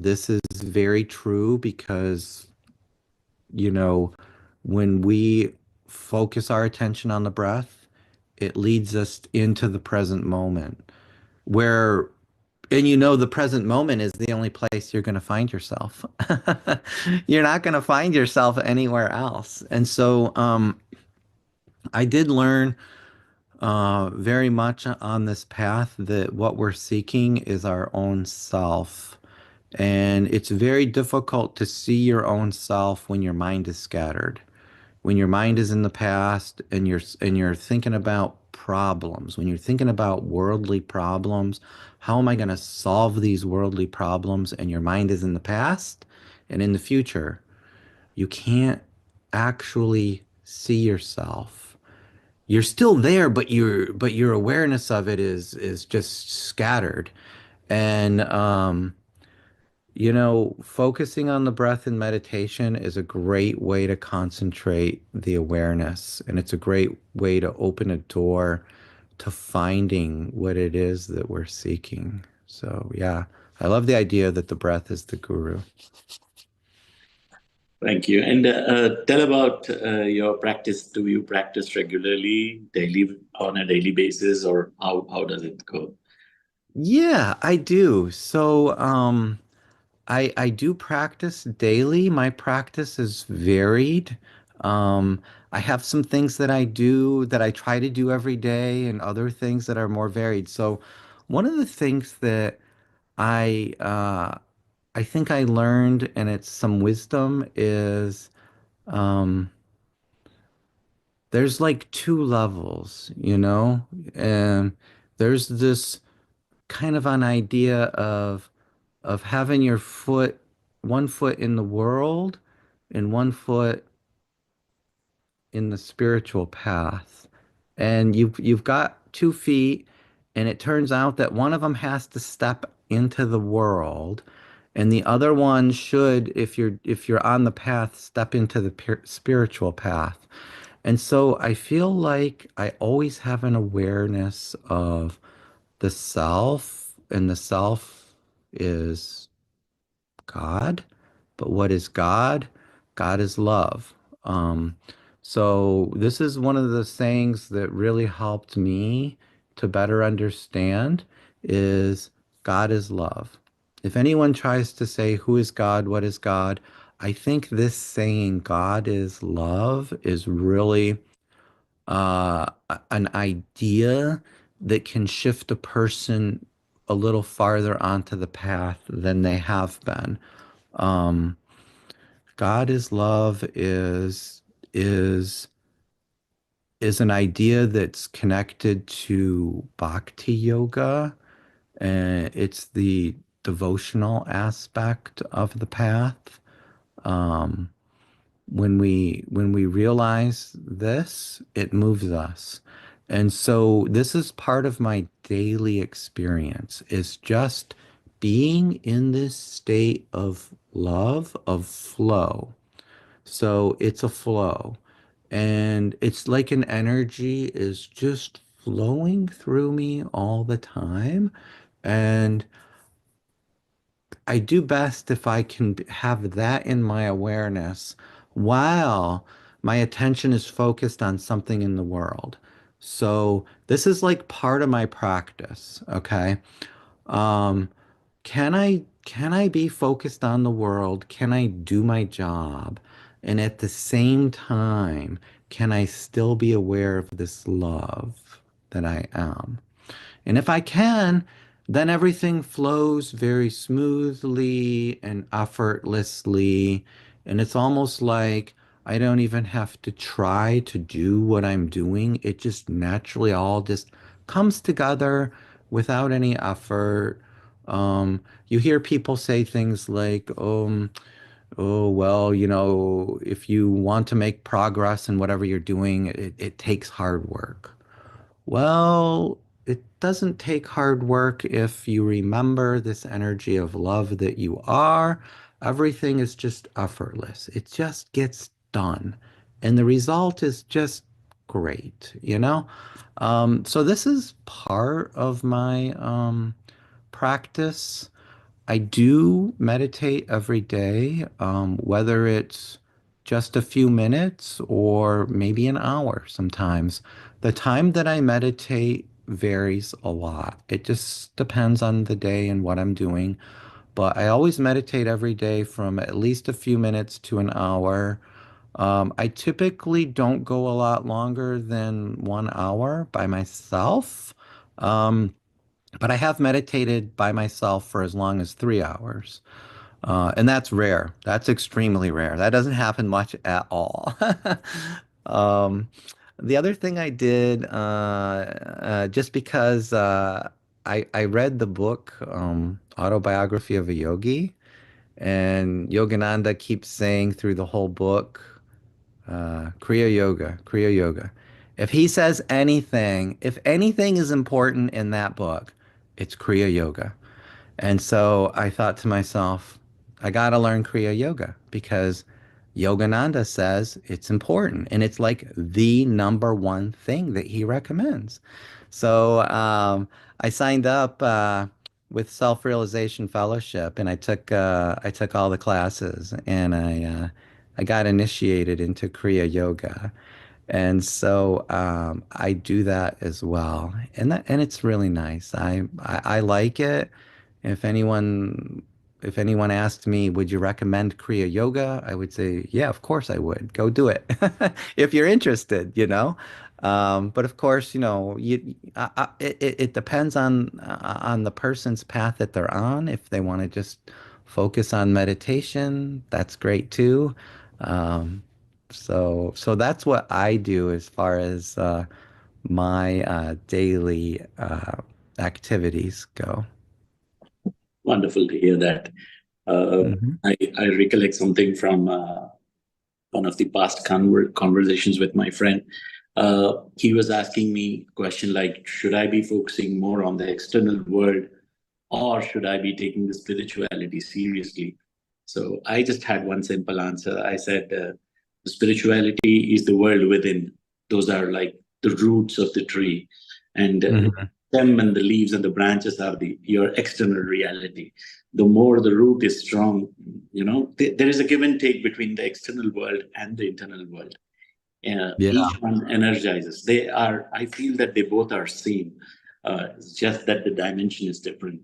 S2: This is very true because you know, when we focus our attention on the breath, it leads us into the present moment where, and the present moment is the only place you're going to find yourself. You're not going to find yourself anywhere else. And so, I did learn very much on this path that what we're seeking is our own self. And it's very difficult to see your own self when your mind is scattered, when your mind is in the past and you're thinking about problems, when you're thinking about worldly problems, how am I going to solve these worldly problems? And your mind is in the past and in the future. You can't actually see yourself. You're still there, but your awareness of it is just scattered. And focusing on the breath in meditation is a great way to concentrate the awareness, and it's a great way to open a door to finding what it is that we're seeking. So, yeah, I love the idea that the breath is the guru.
S3: Thank you. And tell about your practice. Do you practice regularly, on a daily basis, or how does it go?
S2: Yeah, I do. So, I do practice daily. My practice is varied. Um, I have some things that I do that I try to do every day and other things that are more varied. So one of the things that I think I learned, and it's some wisdom, is um, there's like two levels, and there's this kind of an idea of having your one foot in the world and one foot in the spiritual path. And you've got 2 feet, and it turns out that one of them has to step into the world, and the other one should, if you're on the path, step into the spiritual path. And so I feel like I always have an awareness of the self, and the self is God. But what is God? God is love. Um, so this is one of the sayings that really helped me to better understand is God is love. If anyone tries to say who is God, what is God, I think this saying, God is love, is really an idea that can shift a person a little farther onto the path than they have been. Um, God is love is is an idea that's connected to bhakti yoga, and it's the devotional aspect of the path. Um, when we realize this, it moves us. And so this is part of my daily experience, is just being in this state of love, of flow. So it's a flow. And it's like an energy is just flowing through me all the time. And I do best if I can have that in my awareness while my attention is focused on something in the world. So this is like part of my practice, okay? Um, can I be focused on the world? Can I do my job? And at the same time, can I still be aware of this love that I am? And if I can, then everything flows very smoothly and effortlessly. And it's almost like I don't even have to try to do what I'm doing. It just naturally all just comes together without any effort. You hear people say things like, oh, well, if you want to make progress in whatever you're doing, it takes hard work. Well, it doesn't take hard work if you remember this energy of love that you are. Everything is just effortless. It just gets done. And the result is just great? So this is part of my practice. I do meditate every day, whether it's just a few minutes or maybe an hour sometimes. The time that I meditate varies a lot. It just depends on the day and what I'm doing. But I always meditate every day from at least a few minutes to an hour. I typically don't go a lot longer than 1 hour by myself. Um, but I have meditated by myself for as long as 3 hours. And that's rare. That's extremely rare. That doesn't happen much at all. Um, the other thing I did, just because I read the book, Autobiography of a Yogi, and Yogananda keeps saying through the whole book, Kriya Yoga, Kriya Yoga. If anything is important in that book, it's Kriya Yoga. And so I thought to myself, I got to learn Kriya Yoga because Yogananda says it's important. And it's like the number one thing that he recommends. So I signed up with Self-Realization Fellowship, and I took all the classes, and I got initiated into Kriya Yoga. And so I do that as well, and it's really nice. I like it. If anyone if anyone asked me, would you recommend Kriya Yoga? I would say, yeah, of course I would. Go do it if you're interested. But of course, it depends on the person's path that they're on. If they want to just focus on meditation, that's great too. Um, so that's what I do as far as my daily activities go.
S3: Wonderful to hear that.
S2: Hmm.
S3: I recollect something from one of the past conversations with my friend. He was asking me a question like, should I be focusing more on the external world, or should I be taking the spirituality seriously? So I just had one simple answer. I said, spirituality is the world within. Those are like the roots of the tree, and
S2: Hmm.
S3: stem and the leaves and the branches are your external reality. The more the root is strong, there is a give and take between the external world and the internal world. Each
S2: Yeah.
S3: one energizes. I feel that they both are same. It's just that the dimension is different.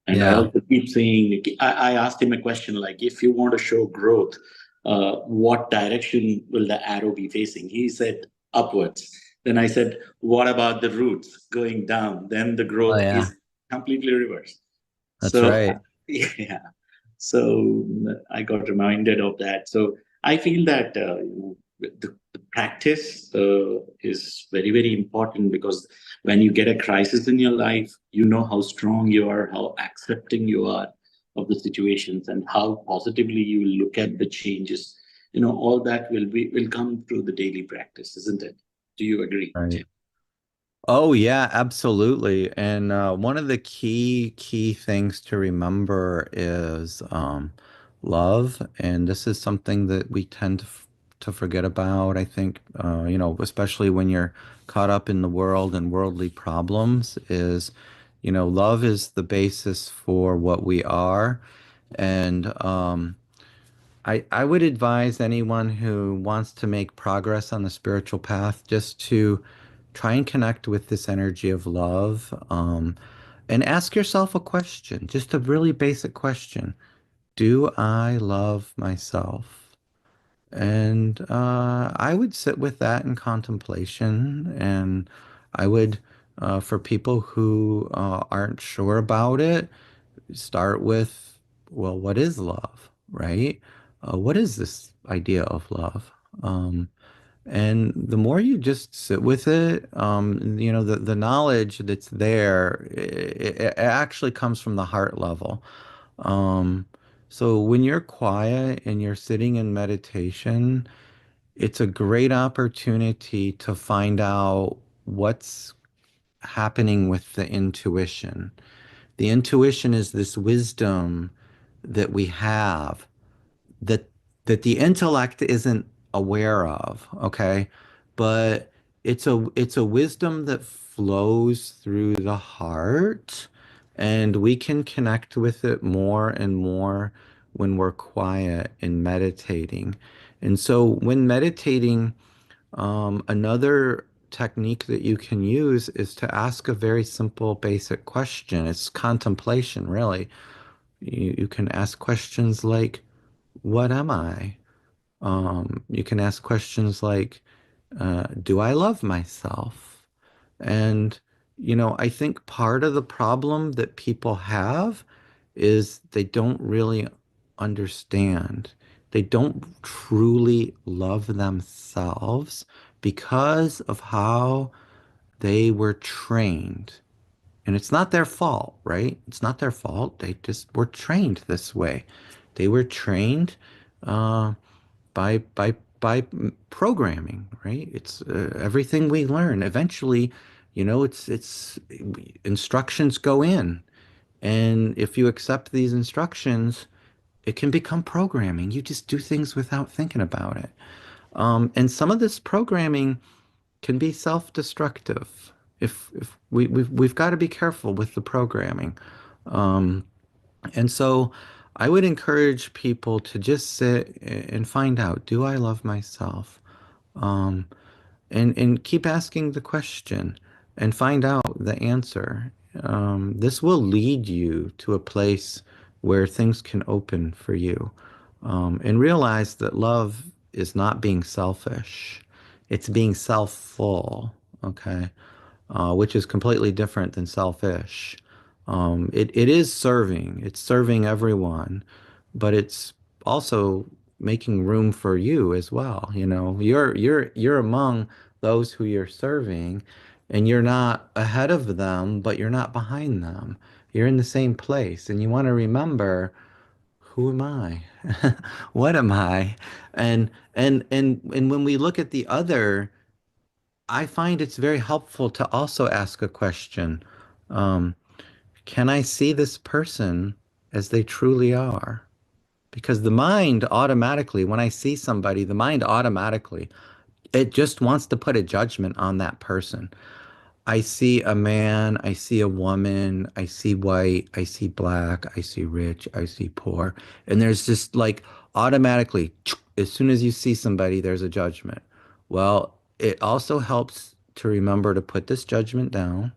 S3: And I
S2: Yeah.
S3: also keep saying, I asked him a question like, if you want to show growth, what direction will the arrow be facing? He said, upwards. Then I said, what about the roots going down? Then the
S2: Oh,
S3: growth
S2: yeah.
S3: is completely reversed.
S2: That's
S3: So,
S2: right.
S3: yeah. So I got reminded of that. So I feel that the practice is very, very important, because when you get a crisis in your life, you know how strong you are, how accepting you are of the situations, and how positively you will look at the changes. All that will come through the daily practice, isn't it? Do you agree,
S2: Right.
S3: Jim?
S2: Oh yeah, absolutely. And one of the key things to remember is love, and this is something that we tend to forget about. I think especially when you're caught up in the world and worldly problems, is love is the basis for what we are, and I would advise anyone who wants to make progress on the spiritual path just to try and connect with this energy of love, and ask yourself a question, just a really basic question. Do I love myself? And I would sit with that in contemplation, and I would, for people who aren't sure about it, start with, well, what is love, right? What is this idea of love? And the more you just sit with it, the knowledge that's there, it actually comes from the heart level. Um, so when you're quiet and you're sitting in meditation, it's a great opportunity to find out what's happening with the intuition. The intuition is this wisdom that we have that the intellect isn't aware of, okay? But it's a wisdom that flows through the heart, and we can connect with it more and more when we're quiet and meditating. And so when meditating, another technique that you can use is to ask a very simple, basic question. It's contemplation, really. You can ask questions like, what am I? You can ask questions like, do I love myself? And, I think part of the problem that people have is they don't really understand. They don't truly love themselves because of how they were trained. And it's not their fault, right? It's not their fault. They just were trained this way. They were trained uh, by programming, right? It's everything we learn. Eventually, it's instructions go in, and if you accept these instructions, it can become programming. You just do things without thinking about it. And some of this programming can be self-destructive. If we've got to be careful with the programming. Um, and so I would encourage people to just sit and find out, do I love myself? Um, and keep asking the question and find out the answer. This will lead you to a place where things can open for you. And realize that love is not being selfish. It's being self-full, okay? Which is completely different than selfish. It is serving, it's serving everyone, but it's also making room for you as well. You're among those who you're serving, and you're not ahead of them, but you're not behind them. You're in the same place, and you want to remember, who am I? What am I? And when we look at the other, I find it's very helpful to also ask a question. Um, can I see this person as they truly are? Because the mind automatically, when I see somebody, the mind automatically, it just wants to put a judgment on that person. I see a man, I see a woman, I see white, I see black, I see rich, I see poor. And there's just like automatically, as soon as you see somebody, there's a judgment. Well, it also helps to remember to put this judgment down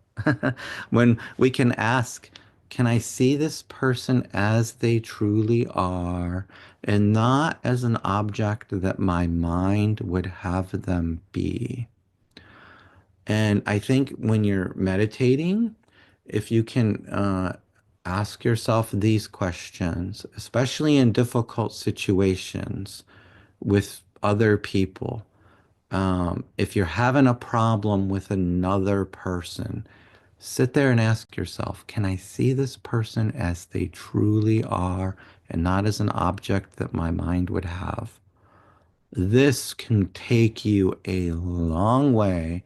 S2: when we can ask, Can I see this person as they truly are and not as an object that my mind would have them be? And I think when you're meditating, if you can ask yourself these questions, especially in difficult situations with other people, if you're having a problem with another person, sit there and ask yourself, can I see this person as they truly are and not as an object that my mind would have? This can take you a long way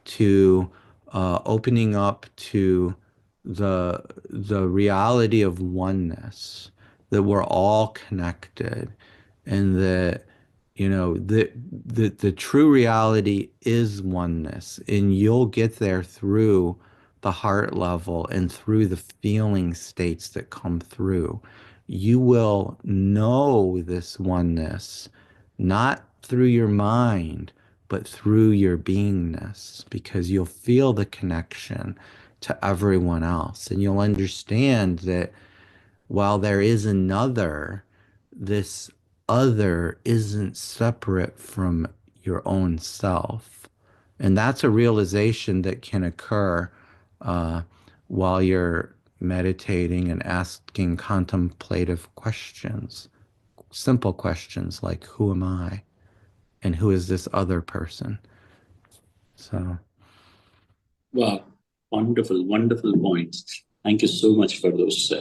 S2: to opening up to the reality of oneness, that we're all connected, and that the true reality is oneness, and you'll get there through the heart level and through the feeling states that come through. You will know this oneness not through your mind, but through your beingness, because you'll feel the connection to everyone else. And you'll understand that while there is another, this other isn't separate from your own self. And that's a realization that can occur uh, while you're meditating and asking contemplative questions, simple questions like, who am I? And who is this other person? So,
S3: Wow, wonderful, wonderful points. Thank you so much for those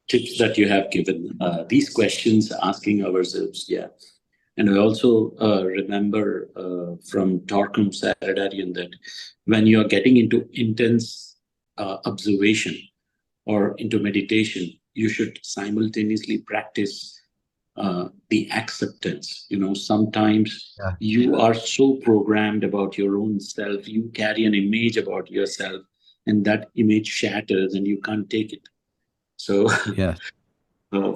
S3: tips that you have given. These questions, asking ourselves, yeah. And I also remember from Torquem Saradarian that when you are getting into intense observation or into meditation, you should simultaneously practice the acceptance. Sometimes
S2: yeah.
S3: you are so programmed about your own self, you carry an image about yourself, and that image shatters and you can't take it. So
S2: Yes.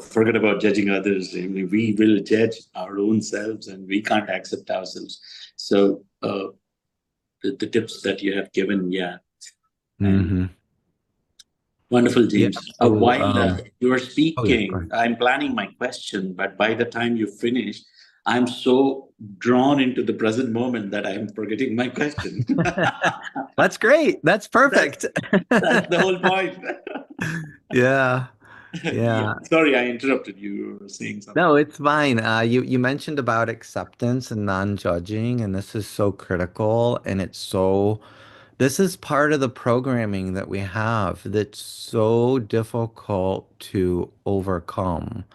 S3: forget about judging others. I mean, we will judge our own selves and we can't accept ourselves. So the tips that you have given, yeah. And
S2: Mm-hmm.
S3: wonderful,
S2: Yeah.
S3: James.
S2: So,
S3: While you are
S2: oh yeah, go
S3: speaking,
S2: ahead.
S3: I'm planning my question, but by the time you finish, I'm so drawn into the present moment that I'm forgetting my question.
S2: That's great. That's
S3: that's
S2: perfect.
S3: that's the whole point.
S2: Yeah.
S3: Yeah.
S2: Yeah.
S3: Sorry, I interrupted you. You were saying something.
S2: No, it's fine. You mentioned about acceptance and non-judging, and this is so critical, and this is part of the programming that we have that's so difficult to overcome.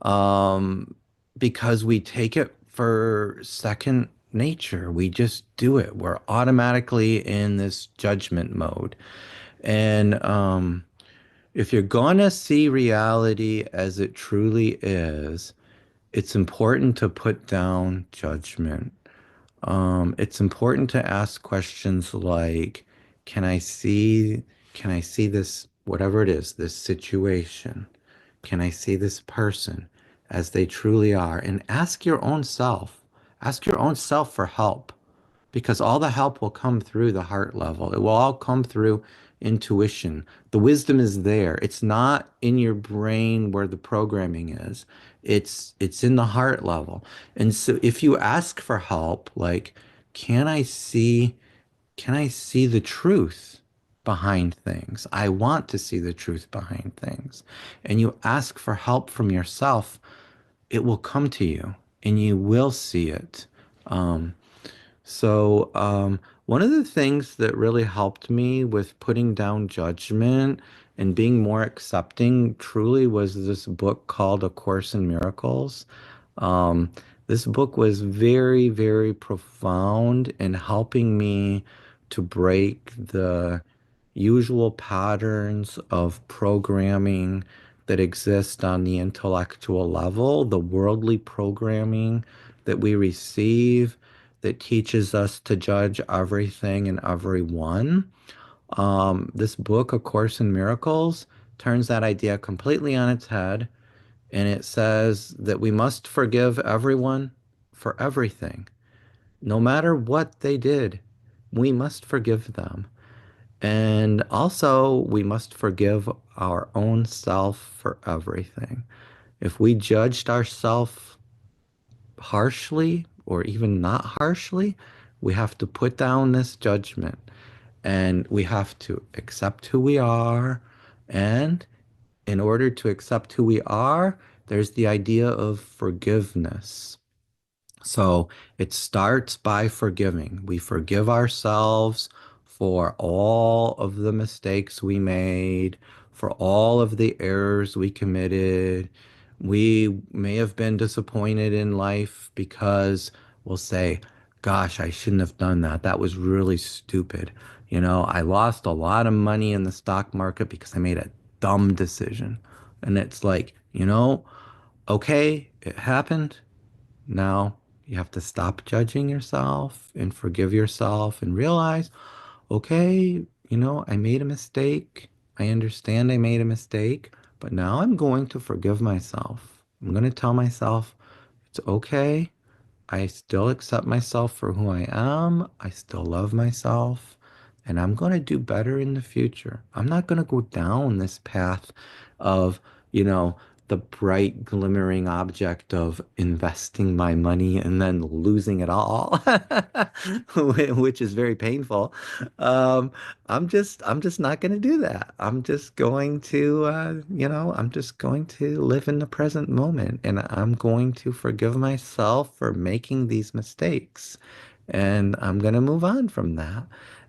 S2: Um, because we take it for second nature. We just do it. We're automatically in this judgment mode. And if you're gonna see reality as it truly is, it's important to put down judgment. It's important to ask questions like, can I see, can I see this, whatever it is, this situation? Can I see this person as they truly are? And ask your own self. Ask your own self for help, because all the help will come through the heart level. It will all come through intuition. The wisdom is there. It's not in your brain where the programming is. It's in the heart level. And so if you ask for help, like, can I see can I see the truth behind things? I want to see the truth behind things. And you ask for help from yourself, it will come to you and you will see it. Um, so, one of the things that really helped me with putting down judgment and being more accepting truly was this book called A Course in Miracles. Um, this book was very, very profound in helping me to break the usual patterns of programming that exist on the intellectual level, the worldly programming that we receive that teaches us to judge everything and everyone. This book, A Course in Miracles, turns that idea completely on its head, and it says that we must forgive everyone for everything. No matter what they did, we must forgive them. And also, we must forgive our own self for everything. If we judged ourselves harshly or even not harshly, we have to put down this judgment and we have to accept who we are. And in order to accept who we are, there's the idea of forgiveness. So it starts by forgiving. We forgive ourselves for all of the mistakes we made, for all of the errors we committed. We may have been disappointed in life because we'll say, gosh, I shouldn't have done that. That was really stupid. I lost a lot of money in the stock market because I made a dumb decision. And it's like, okay, it happened. Now you have to stop judging yourself and forgive yourself and realize, okay, I made a mistake. I understand I made a mistake, but now I'm going to forgive myself. I'm going to tell myself it's okay. I still accept myself for who I am. I still love myself. And I'm going to do better in the future. I'm not going to go down this path of, you know, the bright, glimmering object of investing my money and then losing it all, which is very painful. Um, I'm just not going to do that. I'm just going to, I'm just going to live in the present moment and I'm going to forgive myself for making these mistakes. And I'm going to move on from that.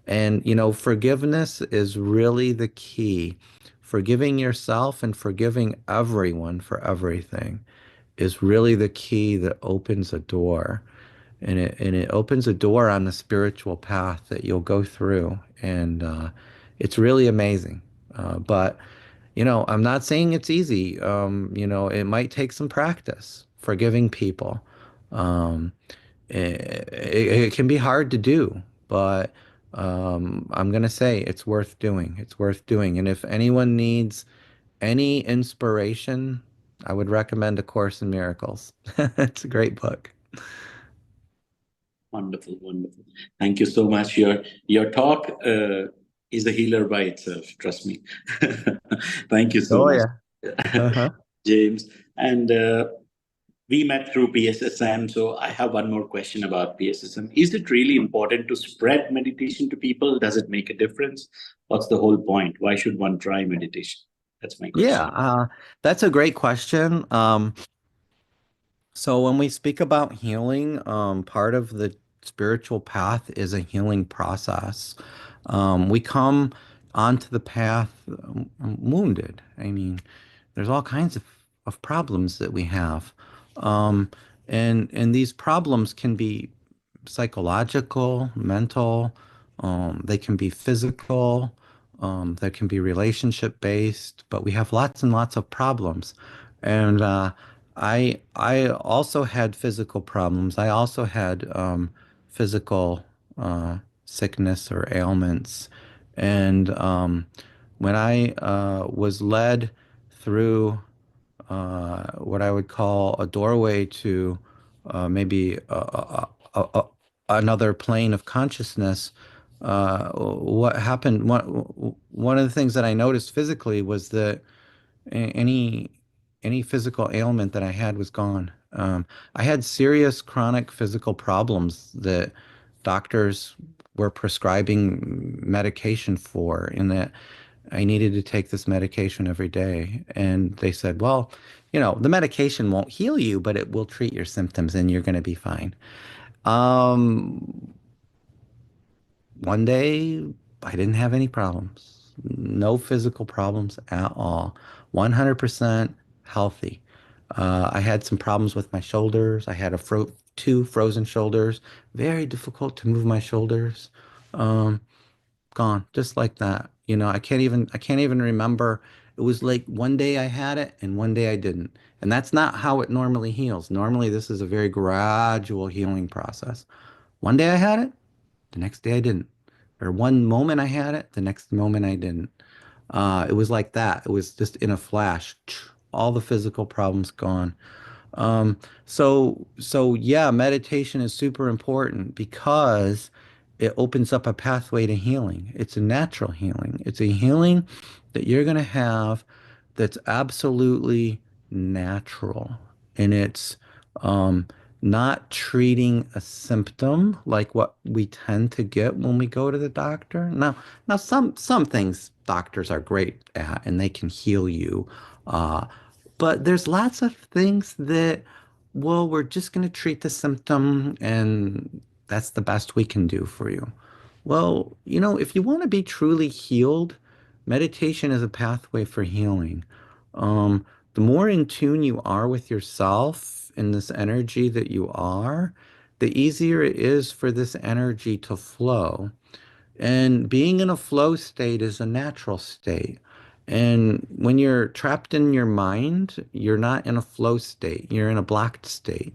S2: And, forgiveness is really the key. Forgiving yourself and forgiving everyone for everything is really the key that opens a door. And it opens a door on the spiritual path that you'll go through. And it's really amazing. But, I'm not saying it's easy. It might take some practice forgiving people. Um, it can be hard to do, but I'm going to say it's worth doing. It's worth doing. And if anyone needs any inspiration, I would recommend A Course in Miracles. It's a great book.
S3: Wonderful, wonderful. Thank you so much. Your talk is a healer by itself. Trust me. Thank you so
S2: Oh,
S3: much,
S2: yeah. Uh-huh.
S3: James. And we met through PSSM. So I have one more question about PSSM. Is it really important to spread meditation to people? Does it make a difference? What's the whole point? Why should one try meditation? That's my
S2: Yeah,
S3: question.
S2: that's a great question. So when we speak about healing, part of the spiritual path is a healing process. We come onto the path wounded. I mean, there's all kinds of problems that we have. Um, and these problems can be psychological, mental, they can be physical, they can be relationship based, but we have lots and lots of problems. And I also had physical problems. I also had physical sickness or ailments. And when I was led through what I would call a doorway to maybe another plane of consciousness. What happened? One of the things that I noticed physically was that any any physical ailment that I had was gone. I had serious chronic physical problems that doctors were prescribing medication for, in that I needed to take this medication every day. And they said, well, the medication won't heal you, but it will treat your symptoms and you're going to be fine. Um, One day, I didn't have any problems, no physical problems at all, 100% healthy. I had some problems with my shoulders. I had two frozen shoulders, very difficult to move my shoulders. Um, Gone just like that. I can't even remember. It was like one day I had it and one day I didn't. And that's not how it normally heals. Normally, this is a very gradual healing process. One day I had it, the next day I didn't. Or one moment I had it, the next moment I didn't. It was like that. It was just in a flash. All the physical problems gone. So yeah, meditation is super important because it opens up a pathway to healing. It's a natural healing. It's a healing that you're going to have that's absolutely natural. And it's um, not treating a symptom like what we tend to get when we go to the doctor. Now some things doctors are great at and they can heal you. But there's lots of things that, well, we're just going to treat the symptom and that's the best we can do for you. Well, if you want to be truly healed, meditation is a pathway for healing. Um, the more in tune you are with yourself and this energy that you are, the easier it is for this energy to flow. And being in a flow state is a natural state. And when you're trapped in your mind, you're not in a flow state, you're in a blocked state.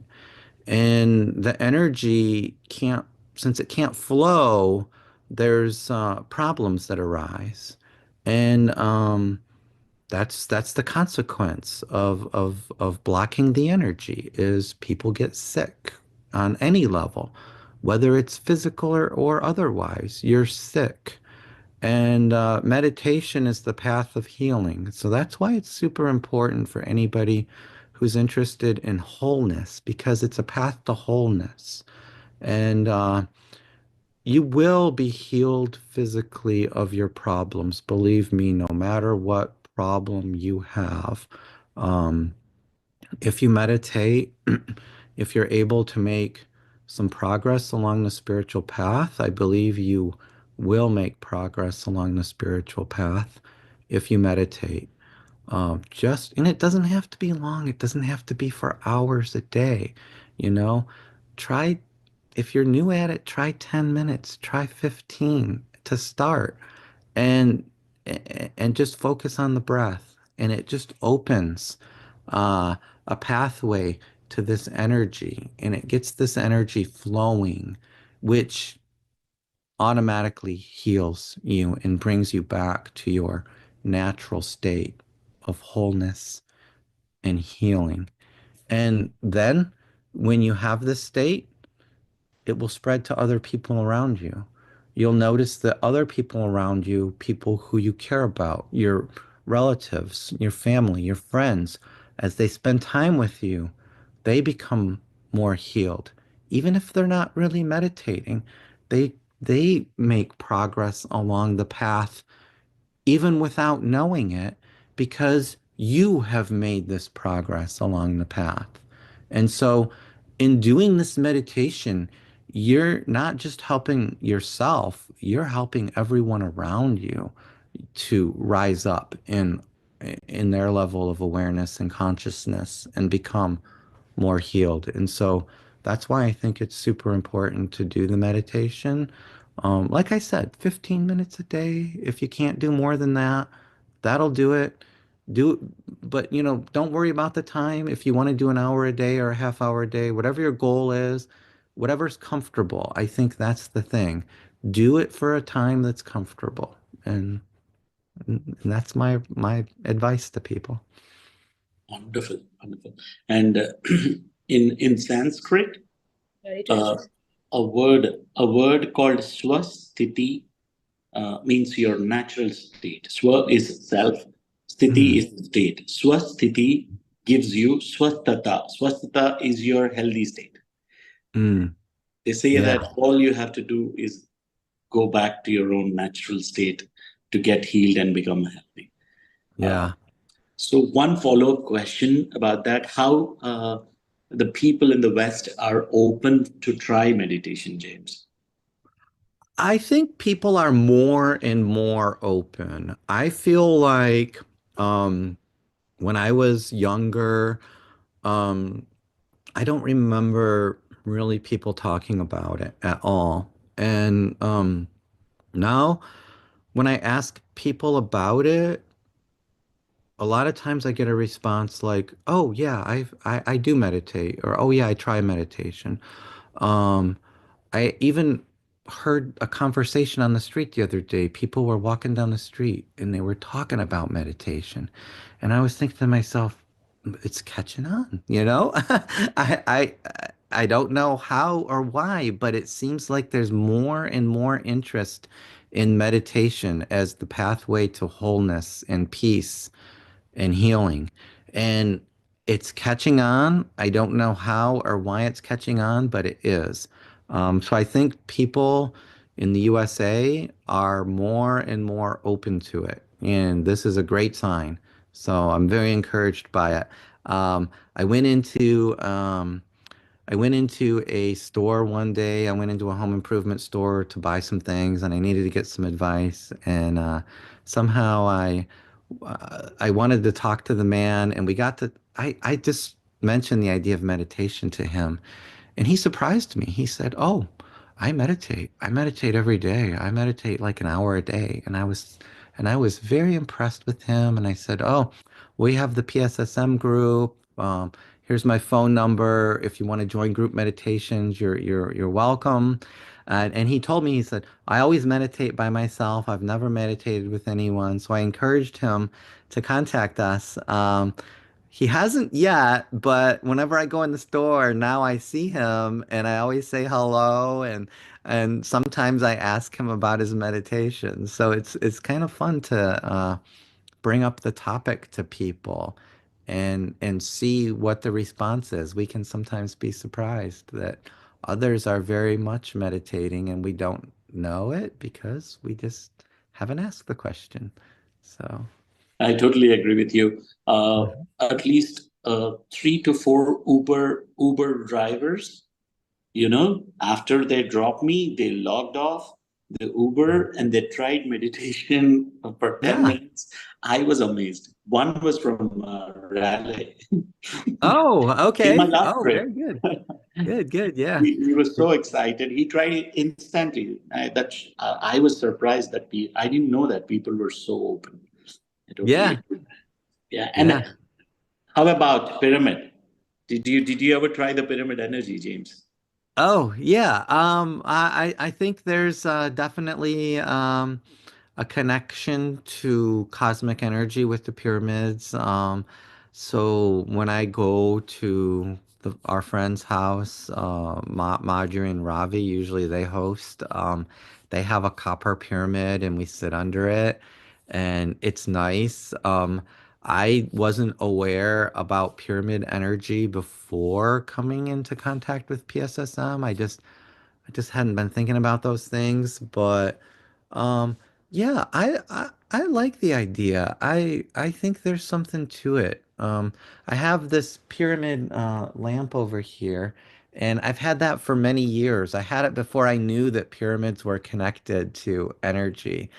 S2: And the energy can't, since it can't flow, there's problems that arise. And that's the consequence of blocking the energy is people get sick on any level, whether it's physical or otherwise. You're sick. And meditation is the path of healing. So that's why it's super important for anybody who's interested in wholeness, because it's a path to wholeness. And you will be healed physically of your problems. Believe me, no matter what problem you have. Um, if you meditate, if you're able to make some progress along the spiritual path, I believe you will make progress along the spiritual path if you meditate. And it doesn't have to be long. It doesn't have to be for hours a day. You know, try, if you're new at it, try 10 minutes, try 15 to start and and just focus on the breath. And it just opens uh, a pathway to this energy and it gets this energy flowing, which automatically heals you and brings you back to your natural state of wholeness and healing. And then when you have this state, it will spread to other people around you. You'll notice that other people around you, people who you care about, your relatives, your family, your friends, as they spend time with you, they become more healed. Even if they're not really meditating, they make progress along the path even without knowing it, because you have made this progress along the path. And so, in doing this meditation, you're not just helping yourself, you're helping everyone around you to rise up in their level of awareness and consciousness and become more healed. And so that's why I think it's super important to do the meditation. Like I said, 15 minutes a day. If you can't do more than that, that'll do it. Do, but don't worry about the time. If you want to do an hour a day or a half hour a day, whatever your goal is, whatever's comfortable. I think that's the thing. Do it for a time that's comfortable. And that's my advice to people.
S3: Wonderful, wonderful. And in Sanskrit,
S1: Very
S3: uh,
S1: interesting.
S3: a word called swasthiti means your natural state. Swa is self, sthiti
S2: Mm,
S3: is state. Swasthiti gives you swasthata. Swasthata is your healthy state.
S2: mm,
S3: They say
S2: yeah,
S3: that all you have to do is go back to your own natural state to get healed and become healthy. Uh,
S2: yeah.
S3: so one follow-up question about that: how the people in the West are open to try meditation, James?
S2: I think people are more and more open. I feel like um, when I was younger, um, I don't remember really people talking about it at all. And now, when I ask people about it, a lot of times I get a response like, "Oh yeah, I do meditate," or "Oh yeah, I try meditation." Um, I even heard a conversation on the street the other day. People were walking down the street and they were talking about meditation. And I was thinking to myself, it's catching on, you know? I I don't know how or why, but it seems like there's more and more interest in meditation as the pathway to wholeness and peace and healing. And it's catching on. I don't know how or why it's catching on, but it is. So I think people in the USA are more and more open to it. And this is a great sign. So I'm very encouraged by it. Um, I went into I went into a store one day. I went into a home improvement store to buy some things, and I needed to get some advice. And somehow I wanted to talk to the man, and we got to. I just mentioned the idea of meditation to him, and he surprised me. He said, "Oh, I meditate. I meditate every day. I meditate like an hour a day." And I was very impressed with him. And I said, "Oh, we have the PSSM group. Here's my phone number. If you want to join group meditations, you're welcome." And he told me, he said, "I always meditate by myself. I've never meditated with anyone." So I encouraged him to contact us. He hasn't yet, but whenever I go in the store, now I see him and I always say hello, and sometimes I ask him about his meditation. So it's kind of fun to bring up the topic to people and see what the response is. We can sometimes be surprised that others are very much meditating and we don't know it because we just haven't asked the question. So,
S3: I totally agree with you. At least 3 to 4 Uber drivers, after they dropped me, they logged off the Uber and they tried meditation for 10
S2: yeah.
S3: minutes. I was amazed. One was from Raleigh
S2: Oh,
S3: in my
S2: okay.
S3: last
S2: Oh,
S3: trip.
S2: very good. Good, good. Yeah.
S3: He was so excited. He tried it instantly. I was surprised that I didn't know that people were so open. I totally
S2: Yeah.
S3: agree. Yeah.
S2: Yeah.
S3: And how about pyramid? Did you ever try the pyramid energy, James?
S2: Oh, yeah. I think there's definitely a connection to cosmic energy with the pyramids. So when I go to our friend's house, Marjorie and Ravi, usually they host. They have a copper pyramid, and we sit under it, and it's nice. I wasn't aware about pyramid energy before coming into contact with PSSM. I just hadn't been thinking about those things, but um, yeah, I like the idea. I think there's something to it. I have this pyramid lamp over here, and I've had that for many years. I had it before I knew that pyramids were connected to energy.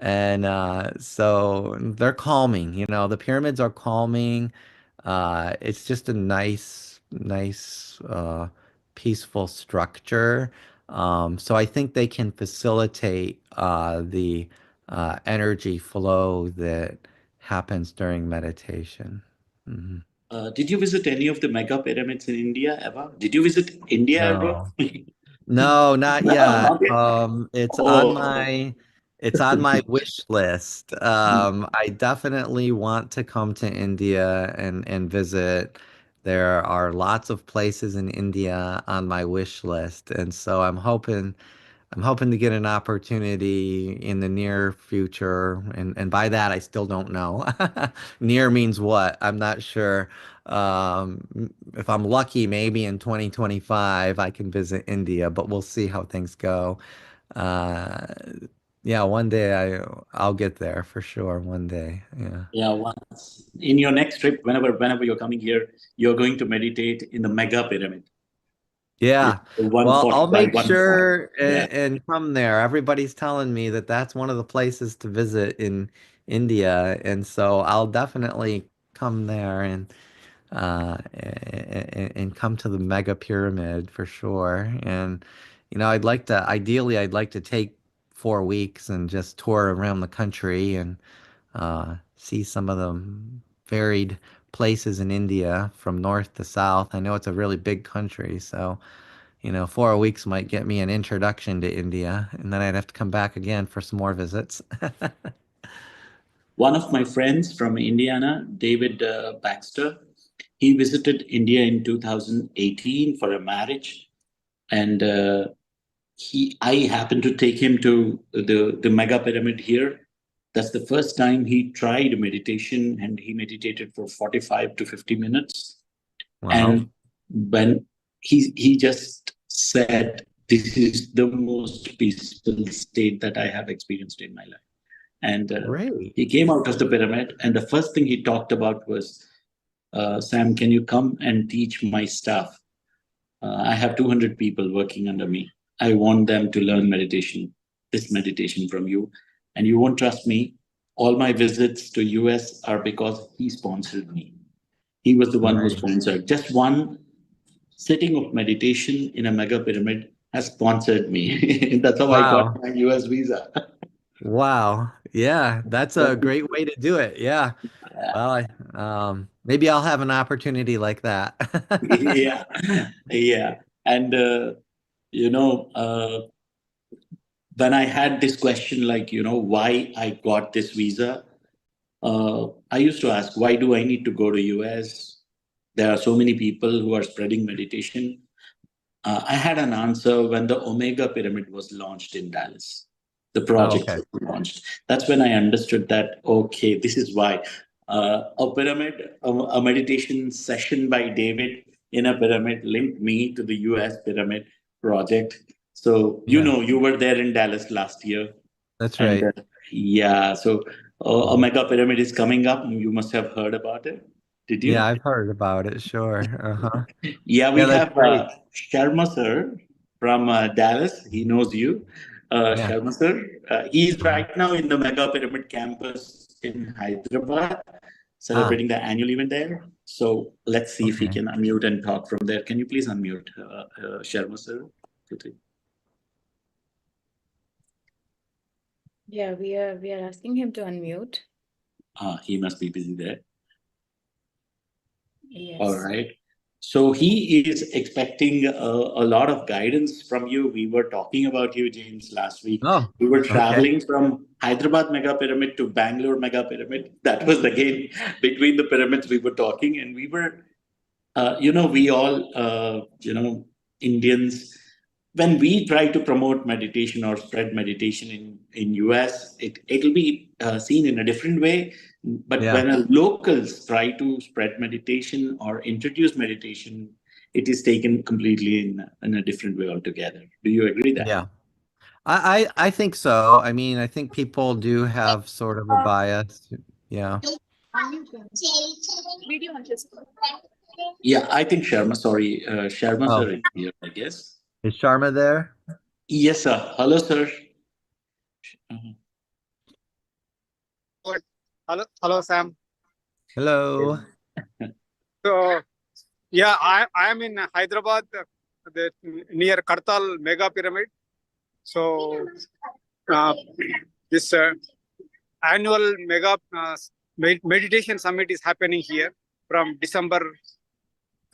S2: And so they're calming, the pyramids are calming. It's just a nice, peaceful structure. So I think they can facilitate the energy flow that happens during meditation. Mhm.
S3: Did you visit any of the mega pyramids in India ever? Did you visit India ever?
S2: No. No, not
S3: No,
S2: yet.
S3: not yet. Oh,
S2: It's on my wish list. I definitely want to come to India and visit. There are lots of places in India on my wish list, and so I'm hoping to get an opportunity in the near future, and by that I still don't know. Near means what? I'm not sure. If I'm lucky, maybe in 2025 I can visit India, but we'll see how things go. Uh, yeah, one day I'll get there for sure. One day. Yeah.
S3: yeah. Once in your next trip, whenever you're coming here, you're going to meditate in the mega pyramid. Yeah,
S2: Yeah.
S3: the
S2: Well,
S3: 140
S2: I'll
S3: by
S2: make
S3: 140.
S2: sure
S3: Yeah.
S2: and from there. Everybody's telling me that that's one of the places to visit in India, and so I'll definitely come there and come to the mega pyramid for sure. And ideally, I'd like to take 4 weeks and just tour around the country and see some of the varied places in India from north to south. I know it's a really big country, so 4 weeks might get me an introduction to India, and then I'd have to come back again for some more visits.
S3: One of my friends from Indiana, David Baxter, He visited India in 2018 for a marriage, and I happened to take him to the mega pyramid here. That's the first time he tried meditation, and he meditated for 45 to 50 minutes.
S2: Wow.
S3: And when he just said, "This is the most peaceful state that I have experienced in my life." And
S2: Great.
S3: he came out of the pyramid, and the first thing he talked about was, "Sam, can you come and teach my staff? I have 200 people working under me. I want them to learn meditation, this meditation from you. And you won't trust me. All my visits to US are because he sponsored me. He was the one who
S2: Right.
S3: sponsored. Just one sitting of meditation in a mega pyramid has sponsored me. That's how I
S2: Wow.
S3: got my US visa."
S2: Wow. Yeah, that's a great way to do it. Yeah. Well, maybe I'll have an opportunity like that.
S3: Yeah, yeah. And, when I had this question, like, why I got this visa, I used to ask, why do I need to go to US? There are so many people who are spreading meditation. I had an answer when the Omega Pyramid was launched in Dallas. The project
S2: okay.
S3: was launched. That's when I understood that, okay, this is why. A pyramid, a meditation session by David in a pyramid linked me to the US Pyramid project. So,
S2: Yeah,
S3: you were there in Dallas last year.
S2: that's
S3: And
S2: right.
S3: yeah, so a mega pyramid is coming up. You must have heard about it. Did
S2: Yeah,
S3: you?
S2: I've heard about it. Sure. Uh-huh.
S3: Yeah,
S2: Yeah,
S3: we
S2: that's
S3: have
S2: great.
S3: Sharma sir from Dallas. He knows you.
S2: Yeah.
S3: Sharma sir. He's
S2: Uh-huh.
S3: right now in the Mega Pyramid campus in Hyderabad,
S2: Ah,
S3: celebrating the annual event there. So let's see if he
S2: okay.
S3: can unmute and talk from there. Can you please unmute Sharma sir?
S1: Yeah, we are asking him to unmute.
S3: He must be busy there.
S1: Yes.
S3: All right. So he is expecting a lot of guidance from you. We were talking about you, James, last week.
S2: Oh,
S3: We were
S2: okay.
S3: traveling from Hyderabad Mega Pyramid to Bangalore Mega Pyramid. That was the game between the pyramids we were talking, and we were, we all, Indians, when we try to promote meditation or spread meditation in US, it'll be seen in a different way. But
S2: Yeah.
S3: when locals try to spread meditation or introduce meditation, it is taken completely in a different way altogether. Do you agree that?
S2: Yeah. I think so. I mean, I think people do have sort of a bias. Yeah.
S3: Yeah, I think Sharma
S2: Oh,
S3: sir is here, I guess.
S2: is Sharma there?
S3: Yes, sir. Hello, sir.
S4: Hello, Sam.
S2: Hello.
S4: So, yeah, I am in Hyderabad, near Kartal Mega Pyramid. So, this annual Mega Meditation Summit is happening here from December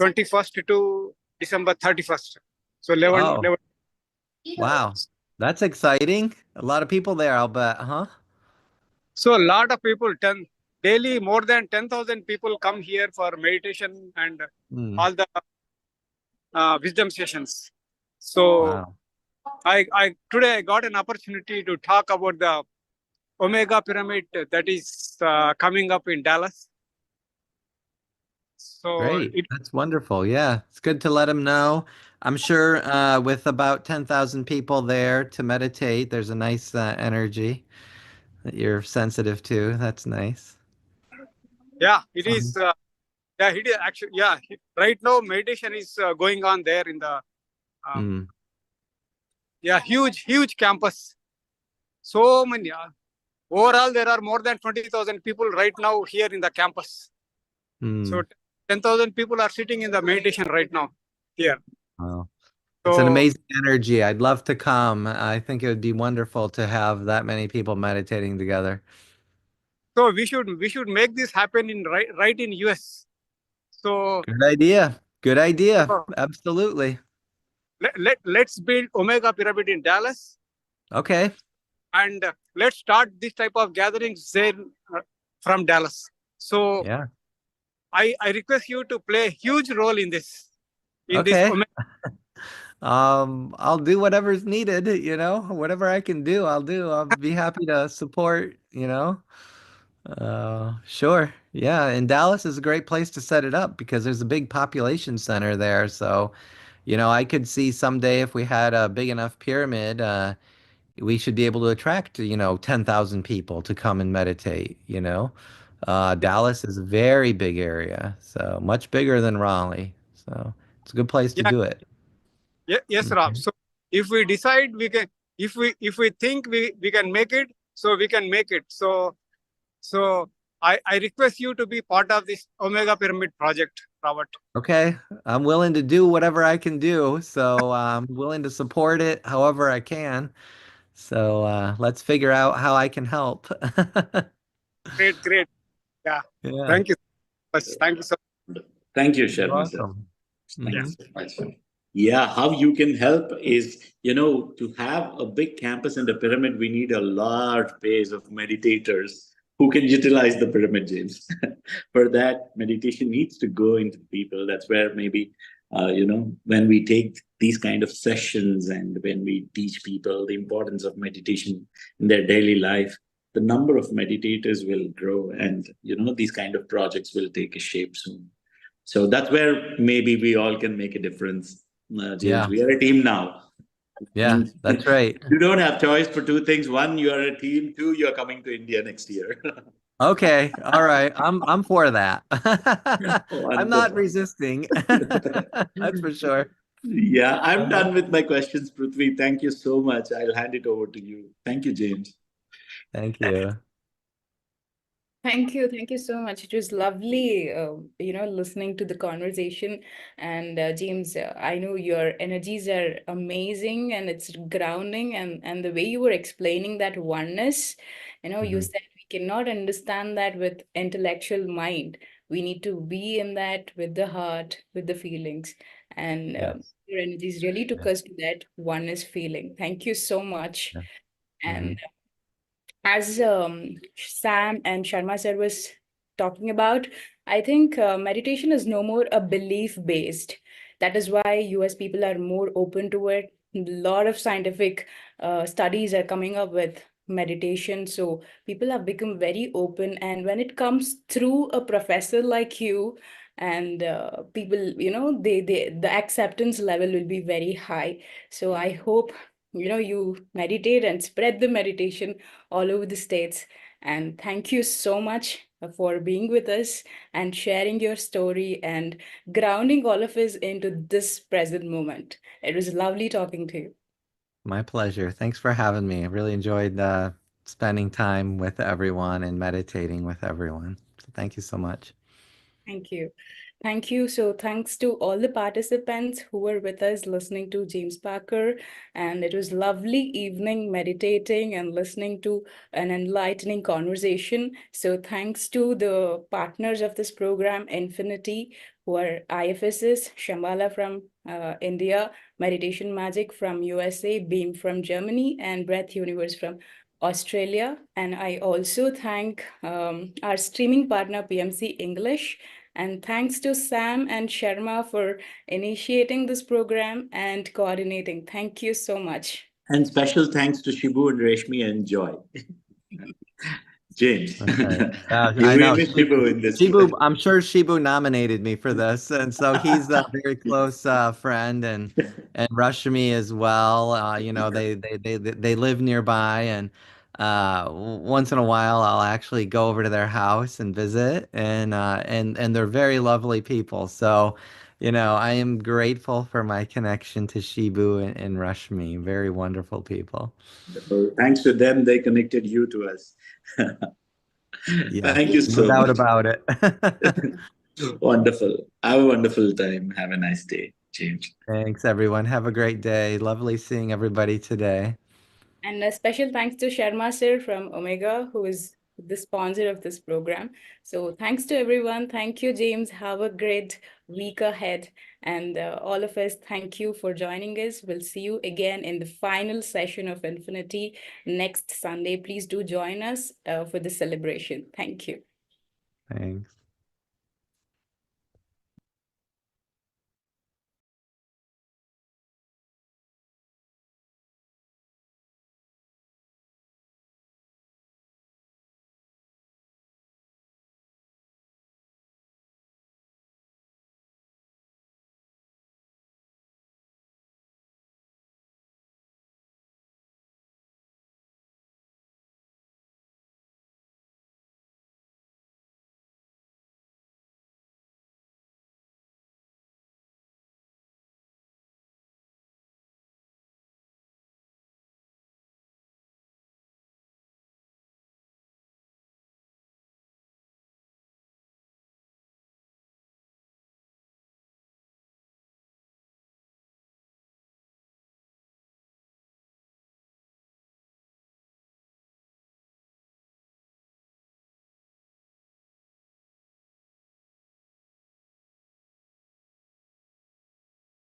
S4: 21st to December 31st. So, 11.
S2: Oh, wow. That's exciting. A lot of people there, I'll bet, huh?
S4: So, a lot of people, daily more than 10,000 people come here for meditation and all the wisdom sessions. So,
S2: Wow.
S4: Today I got an opportunity to talk about the Omega Pyramid that is coming up in Dallas. So
S2: Great. That's wonderful. Yeah, it's good to let them know. I'm sure with about 10,000 people there to meditate, there's a nice energy that you're sensitive to. That's nice.
S4: yeah, it is. Yeah, it is actually. Yeah, right now meditation is going on there in the yeah, huge campus. So many. Overall, there are more than 20,000 people right now here in the campus. So 10,000 people are sitting in the meditation right now here.
S2: Wow.
S4: So,
S2: It's an amazing energy. I'd love to come. I think it would be wonderful to have that many people meditating together.
S4: So we should make this happen in right in US. So
S2: Good idea. Good idea.
S4: So,
S2: Absolutely.
S4: let's build Omega Pyramid in Dallas.
S2: Okay.
S4: And let's start this type of gatherings there from Dallas. So
S2: yeah,
S4: I request you to play a huge role in this.
S2: Okay. I'll do whatever's needed, whatever I can do, I'll do. I'll be happy to support, Sure. Yeah, and Dallas is a great place to set it up because there's a big population center there. So, I could see someday if we had a big enough pyramid, we should be able to attract, 10,000 people to come and meditate. Dallas is a very big area, so much bigger than Raleigh. So it's a good place to
S4: Yeah,
S2: do it.
S4: yes,
S2: Okay.
S4: Ram. So if we decide we can, if we think we can make it, so we can make it. So I request you to be part of this Omega Pyramid project, Robert.
S2: Okay, I'm willing to do whatever I can do, so I'm willing to support it however I can. So let's figure out how I can help.
S4: Great. Yeah.
S2: Yeah,
S4: Thank you so much. Thank you so much.
S3: Thank you,
S2: you're
S3: Sharma sir.
S2: welcome.
S3: Thanks so much. Yeah, how you can help is, to have a big campus in the pyramid, we need a large base of meditators who can utilize the pyramid, James. For that, meditation needs to go into people. That's where maybe, when we take these kind of sessions and when we teach people the importance of meditation in their daily life, the number of meditators will grow and, these kind of projects will take a shape soon. So that's where maybe we all can make a difference. James,
S2: Yeah.
S3: we are a team now.
S2: Yeah, that's right.
S3: You don't have choice for two things. One, you are a team. Two, you're coming to India next year.
S2: Okay, all right. I'm for that. I'm not
S3: Wonderful.
S2: resisting. That's for sure.
S3: Yeah, I'm done with my questions, Prithvi. Thank you so much. I'll hand it over to you. Thank you, James.
S2: Thank you.
S1: Thank you. Thank you so much. It was lovely, listening to the conversation. And James, I know your energies are amazing and it's grounding. And the way you were explaining that oneness, you
S2: Mhm.
S1: said we cannot understand that with intellectual mind. We need to be in that with the heart, with the feelings. And
S2: Yes.
S1: your energies really took
S2: Yeah.
S1: us to that oneness feeling. Thank you so much.
S2: Yeah.
S1: And
S2: Mhm.
S1: as Sam and Sharma sir was talking about, I think meditation is no more a belief based. That is why US people are more open to it. A lot of scientific studies are coming up with meditation. So people have become very open. And when it comes through a professor like you, and people, the acceptance level will be very high. So I hope you meditate and spread the meditation all over the states. And thank you so much for being with us and sharing your story and grounding all of us into this present moment. It was lovely talking to you.
S2: My pleasure. Thanks for having me. I really enjoyed spending time with everyone and meditating with everyone. So thank you so much.
S1: Thank you. Thank you. So thanks to all the participants who were with us listening to James Parker. And it was lovely evening meditating and listening to an enlightening conversation. So thanks to the partners of this program, INFINITI, who are IFSS, Shambhala from India, Meditation Magic from USA, Beam from Germany, and Breath Universe from Australia. And I also thank our streaming partner, PMC English. And thanks to Sam and Sharma for initiating this program and coordinating. Thank you so much.
S3: And special thanks to Shibu and Reshmi and Joy. James,
S2: Okay. I
S3: we
S2: know
S3: miss Shibu in this.
S2: Shibu. I'm sure Shibu nominated me for this, and so he's a very close friend, and Rashmi as well. They live nearby, and once in a while I'll actually go over to their house and visit, and they're very lovely people. So, I am grateful for my connection to Shibu and Rashmi. Very wonderful people.
S3: Thanks to them, they connected you to us.
S2: Yeah,
S3: Thank you
S2: no
S3: so
S2: doubt
S3: much.
S2: about it.
S3: Wonderful. Have a wonderful time. Have a nice day, James.
S2: Thanks, everyone. Have a great day. Lovely seeing everybody today.
S1: And a special thanks to Sharma sir from Omega, who is the sponsor of this program. So thanks to everyone. Thank you, James. Have a great week ahead. And all of us, thank you for joining us. We'll see you again in the final session of Infinity next Sunday. Please do join us for the celebration. Thank you.
S2: Thanks.